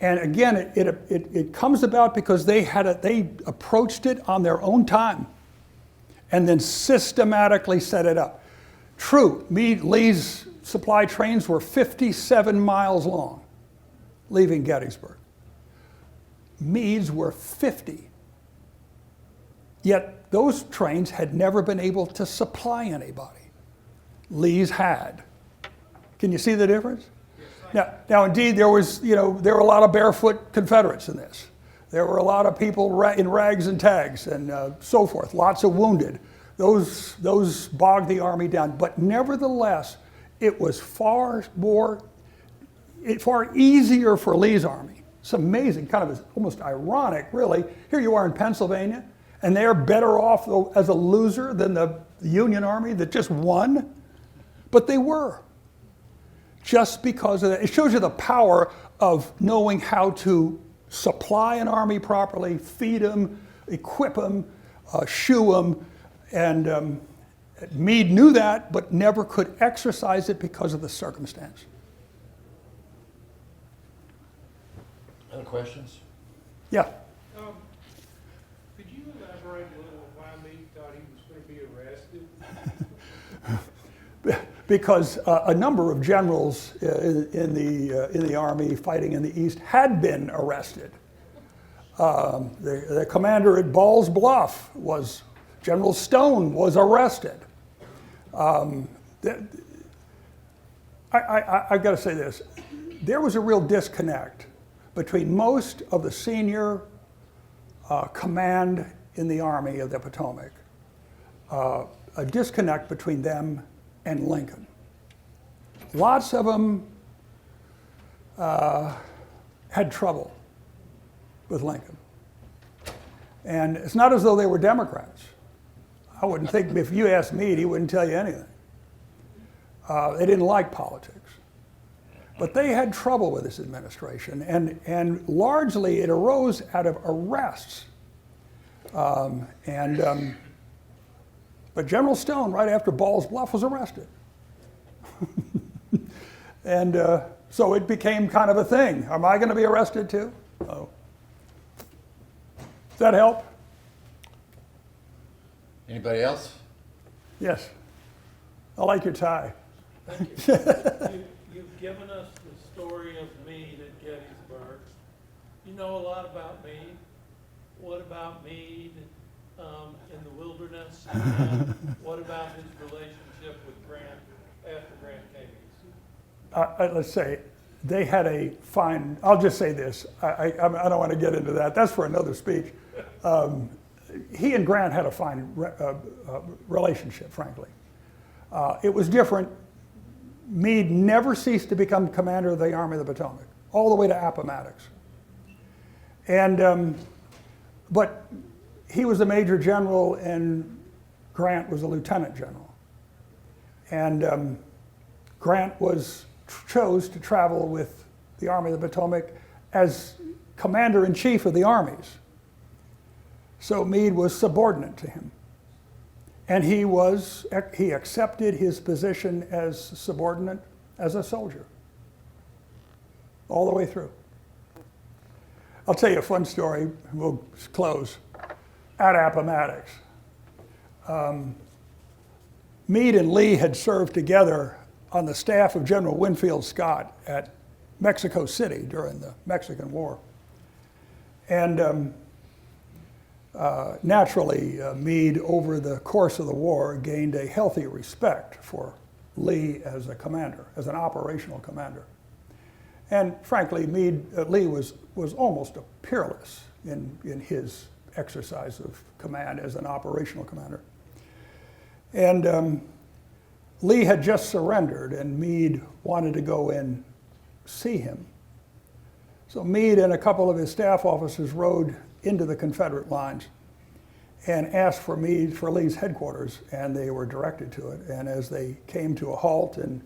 And again, it comes about because they approached it on their own time and then systematically set it up. True, Lee's supply trains were 57 miles long, leaving Gettysburg. Meade's were 50. Yet those trains had never been able to supply anybody. Lee's had. Can you see the difference? Now, indeed, there were a lot of barefoot Confederates in this. There were a lot of people in rags and tags and so forth. Lots of wounded. Those bogged the army down. But nevertheless, it was far easier for Lee's army. It's amazing, kind of almost ironic, really. Here you are in Pennsylvania, and they're better off as a loser than the Union army that just won. But they were. Just because of that. It shows you the power of knowing how to supply an army properly, feed them, equip them, shoe them. And Meade knew that, but never could exercise it because of the circumstance. Other questions? Yeah. Could you elaborate a little on why Meade thought he was going to be arrested? Because a number of generals in the army fighting in the East had been arrested. The commander at Ball's Bluff General Stone was arrested. I've got to say this. There was a real disconnect between most of the senior command in the Army of the Potomac, a disconnect between them and Lincoln. Lots of them had trouble with Lincoln. And it's not as though they were Democrats. I wouldn't think, if you asked Meade, he wouldn't tell you anything. They didn't like politics. But they had trouble with this administration, and largely it arose out of arrests. But General Stone, right after Ball's Bluff, was arrested. And so it became kind of a thing. Am I going to be arrested too? Oh. Does that help? Anybody else? Yes. I like your tie. Thank you. You've given us the story of Meade at Gettysburg. You know a lot about Meade. What about Meade in the wilderness? And what about his relationship with Grant after Grant came east? Let's say they had a fine, I'll just say this. I don't want to get into that. That's for another speech. He and Grant had a fine relationship, frankly. It was different. Meade never ceased to become commander of the Army of the Potomac, all the way to Appomattox. And, but he was a major general and Grant was a lieutenant general. And Grant chose to travel with the Army of the Potomac as commander-in-chief of the armies. So Meade was subordinate to him. And he accepted his position as subordinate as a soldier, all the way through. I'll tell you a fun story, we'll close. At Appomattox, Meade and Lee had served together on the staff of General Winfield Scott at Mexico City during the Mexican War. And naturally, Meade, over the course of the war, gained a healthy respect for Lee as a commander, as an operational commander. And frankly, Lee was almost peerless in his exercise of command as an operational commander. And Lee had just surrendered, and Meade wanted to go and see him. So Meade and a couple of his staff officers rode into the Confederate lines and asked for Lee's headquarters, and they were directed to it. And as they came to a halt and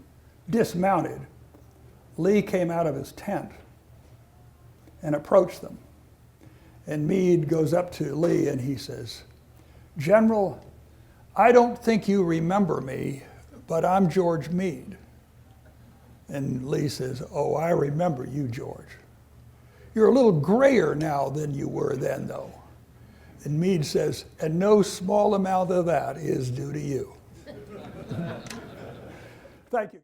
dismounted, Lee came out of his tent and approached them. And Meade goes up to Lee and he says, "General, I don't think you remember me, but I'm George Meade." And Lee says, "Oh, I remember you, George. You're a little grayer now than you were then, though." And Meade says, "And no small amount of that is due to you." Thank you.